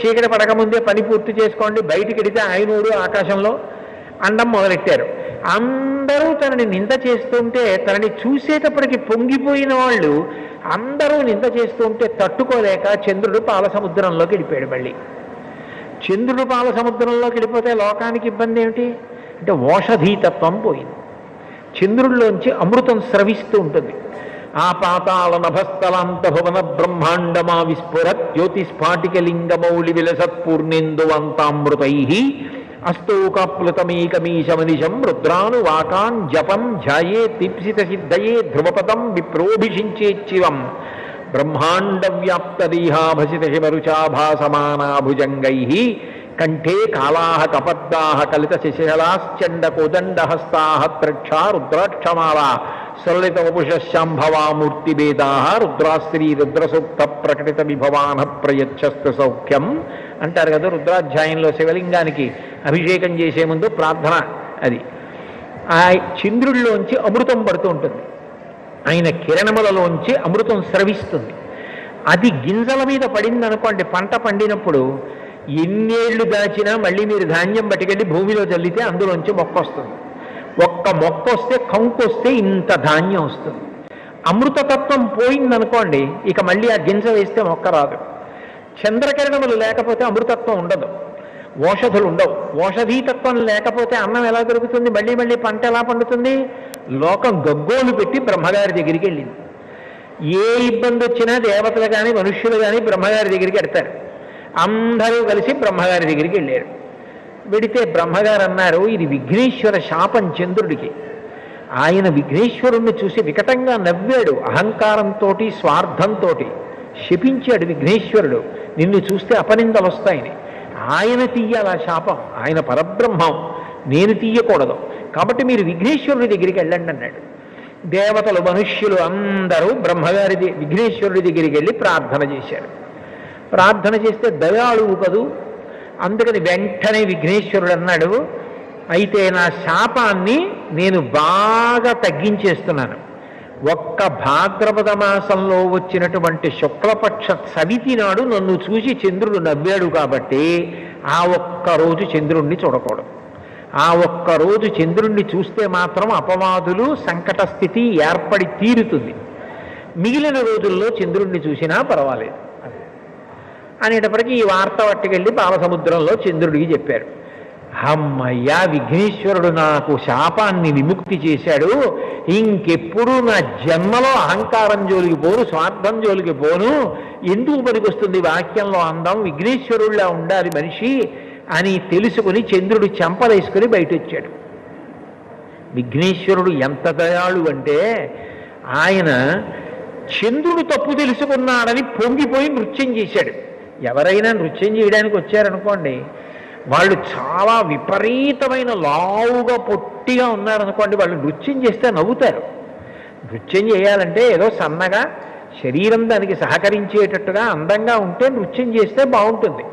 A: చీకటి పడకముందే పని పూర్తి చేసుకోండి, బయటికి వెడితే ఆయనూడు ఆకాశంలో అండం మొదలెట్టారు. అందరూ తనని నింద చేస్తుంటే, తనని చూసేటప్పటికి పొంగిపోయిన వాళ్ళు అందరూ నింద చేస్తుంటే తట్టుకోలేక చంద్రుడు పాల సముద్రంలోకి వెళ్ళిపోయాడు. మళ్ళీ చంద్రుడు పాల సముద్రంలోకి వెళ్ళిపోతే లోకానికి ఇబ్బంది ఏమిటి అంటే ఓషధీతత్వం పోయింది. చంద్రుల్లోంచి అమృతం స్రవిస్తూ ఉంటుంది. ఆ పాతాళ నభస్థలాంత భువన బ్రహ్మాండమా విస్ఫురత్ జ్యోతిస్ఫాటికలింగమౌళి విలసత్పూర్ణేందువంతామృతై అస్తోకాప్లుతమేకమీశమనిశం రుద్రానువాకాన్ జపం ధ్యాయే దీప్సిత సిద్ధయే ధ్రువపదం విప్రోభిషించేచ్చివం బ్రహ్మాండ వ్యాప్తదేహాభసిత హిమరుచాభాసమానాభుజంగై కంఠే కాళాః కపద్దాః కలిత శిశలాశ్చండ కోదండహస్తాః త్రక్షా రుద్రాక్షమాలా సరళిత వపుషశాంభవా మూర్తిభేదాః రుద్రాశ్రీ రుద్రసూక్త ప్రకటిత విభవాన ప్రయచ్చస్తు సౌఖ్యం అంటారు కదా. రుద్రాధ్యాయంలో శివలింగానికి అభిషేకం చేసే ముందు ప్రార్థన అది. ఆ చంద్రుడిలోంచి అమృతం పడుతూ ఉంటుంది, ఆయన కిరణములలోంచి అమృతం స్రవిస్తుంది. అది గింజల మీద పడింది అనుకోండి, పంట పండినప్పుడు ఎన్నేళ్లు దాచినా మళ్ళీ మీరు ధాన్యం పట్టుకెళ్ళి భూమిలో చల్లితే అందులోంచి మొక్క వస్తుంది. ఒక్క మొక్క వస్తే, కంకు వస్తే ఇంత ధాన్యం వస్తుంది. అమృతతత్వం పోయిందనుకోండి, ఇక మళ్ళీ ఆ గింజ వేస్తే మొక్క రాదు. చంద్రకిరణములు లేకపోతే అమృతత్వం ఉండదు, ఓషధులు ఉండవు. ఓషధీతత్వం లేకపోతే అన్నం ఎలా దొరుకుతుంది? మళ్ళీ మళ్ళీ పంట ఎలా పండుతుంది? లోకం గగ్గోలు పెట్టి బ్రహ్మగారి దగ్గరికి వెళ్ళింది. ఏ ఇబ్బంది వచ్చినా దేవతలు కానీ మనుష్యులు కానీ బ్రహ్మగారి దగ్గరికి వెడతారు. అందరూ కలిసి బ్రహ్మగారి దగ్గరికి వెళ్ళారు. వెడితే బ్రహ్మగారు అన్నారు, ఇది విఘ్నేశ్వర శాపం చంద్రుడికి. ఆయన విఘ్నేశ్వరుణ్ణి చూసి వికటంగా నవ్వాడు, అహంకారంతో స్వార్థంతో శపించాడు విఘ్నేశ్వరుడు. నిన్ను చూస్తే అపనిందలు వస్తాయని. ఆయన తీయాల శాపం, ఆయన పరబ్రహ్మం, నేను తీయకూడదు. కాబట్టి మీరు విఘ్నేశ్వరుడి దగ్గరికి వెళ్ళండి అన్నాడు. దేవతలు మనుష్యులు అందరూ విఘ్నేశ్వరుడి దగ్గరికి వెళ్ళి ప్రార్థన చేశారు. ప్రార్థన చేస్తే దయాళువు కదూ, అందుకని వెంటనే విఘ్నేశ్వరుడు అన్నాడు, అయితే నా శాపాన్ని నేను బాగా తగ్గించేస్తున్నాను. ఒక్క భాద్రపద మాసంలో వచ్చినటువంటి శుక్లపక్ష చవితి నాడు నన్ను చూసి చంద్రుడు నవ్వాడు కాబట్టి ఆ ఒక్కరోజు చంద్రుణ్ణి చూడకూడదు. ఆ ఒక్కరోజు చంద్రుణ్ణి చూస్తే మాత్రం అపవాదులు సంకట స్థితి ఏర్పడి తీరుతుంది. మిగిలిన రోజుల్లో చంద్రుణ్ణి చూసినా పర్వాలేదు అనేటప్పటికీ ఈ వార్త పట్టుకెళ్ళి పాలసముద్రంలో చంద్రుడికి చెప్పారు. అమ్మయ్యా, విఘ్నేశ్వరుడు నాకు శాపాన్ని విముక్తి చేశాడు, ఇంకెప్పుడు నా జన్మలో అహంకారం జోలికి పోను, స్వార్థం జోలికి పోను, ఎందుకు పనికొస్తుంది వాక్యంలో అందం, విఘ్నేశ్వరుడిలా ఉండాలి మనిషి అని తెలుసుకుని చంద్రుడు చెంపలేసుకుని బయట వచ్చాడు. విఘ్నేశ్వరుడు ఎంత దయాళు అంటే ఆయన చంద్రుడు తప్పు తెలుసుకున్నాడని పొంగిపోయి నృత్యం చేశాడు. ఎవరైనా నృత్యం చేయడానికి వచ్చారనుకోండి, వాళ్ళు చాలా విపరీతమైన లావుగా పొట్టిగా ఉన్నారనుకోండి, వాళ్ళు నృత్యం చేస్తే నవ్వుతారు. నృత్యం చేయాలంటే ఏదో సన్నగా శరీరం దానికి సహకరించేటట్టుగా అందంగా ఉంటే నృత్యం చేస్తే బాగుంటుంది.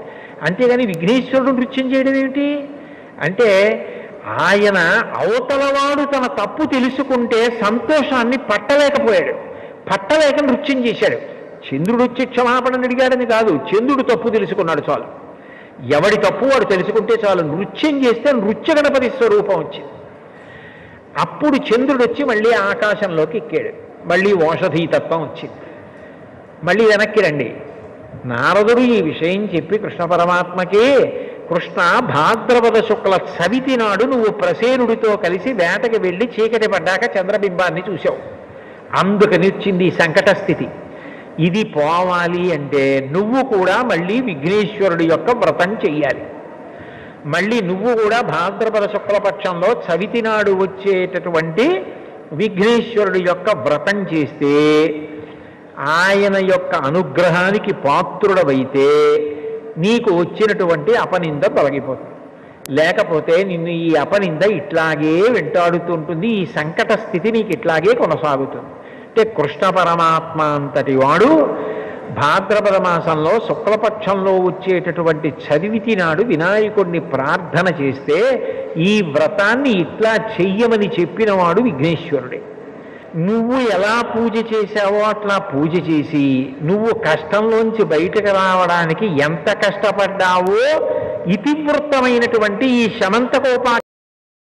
A: అంతేగాని విఘ్నేశ్వరుడు నృత్యం చేయడం ఏమిటి అంటే, ఆయన అవతలవాడు తన తప్పు తెలుసుకుంటే సంతోషాన్ని పట్టలేకపోయాడు, పట్టలేక నృత్యం చేశాడు. చంద్రుడు వచ్చి క్షమాపణ అడిగాడని కాదు, చంద్రుడు తప్పు తెలుసుకున్నాడు చాలు. ఎవడి తప్పు వాడు తెలుసుకుంటే చాలు. నృత్యం చేస్తే నృత్య గణపతి స్వరూపం వచ్చింది. అప్పుడు చంద్రుడు వచ్చి మళ్ళీ ఆకాశంలోకి ఎక్కాడు. మళ్ళీ ఓషధీతత్వం వచ్చింది. మళ్ళీ వెనక్కి రండి, నారదుడు ఈ విషయం చెప్పి కృష్ణ పరమాత్మకి, కృష్ణ భాద్రపద శుక్ల చవితి నాడు నువ్వు ప్రసేనుడితో కలిసి వేటకి వెళ్ళి చీకటి పడ్డాక చంద్రబింబాన్ని చూశావు, అందుకని వచ్చింది ఈ సంకట స్థితి. ఇది పోవాలి అంటే నువ్వు కూడా మళ్ళీ విఘ్నేశ్వరుడి యొక్క వ్రతం చెయ్యాలి. మళ్ళీ నువ్వు కూడా భాద్రపద శుక్లపక్షంలో చవితి నాడు వచ్చేటటువంటి విఘ్నేశ్వరుడి యొక్క వ్రతం చేస్తే ఆయన యొక్క అనుగ్రహానికి పాత్రుడవైతే నీకు వచ్చినటువంటి అపనింద తొలగిపోతుంది. లేకపోతే నిన్ను ఈ అపనింద ఇట్లాగే వెంటాడుతుంటుంది, ఈ సంకట స్థితి నీకు ఇట్లాగే కొనసాగుతుంది. అంటే కృష్ణ పరమాత్మ అంతటి వాడు భాద్రపద మాసంలో శుక్లపక్షంలో వచ్చేటటువంటి చవితి నాడు వినాయకుడిని ప్రార్థన చేస్తే ఈ వ్రతాన్ని ఇట్లా చెయ్యమని చెప్పినవాడు విఘ్నేశ్వరుడే. నువ్వు ఎలా పూజ చేశావో అట్లా పూజ చేసి నువ్వు కష్టంలోంచి బయటకు రావడానికి ఎంత కష్టపడ్డావో ఇతివృత్తమైనటువంటి ఈ శమంతకోపా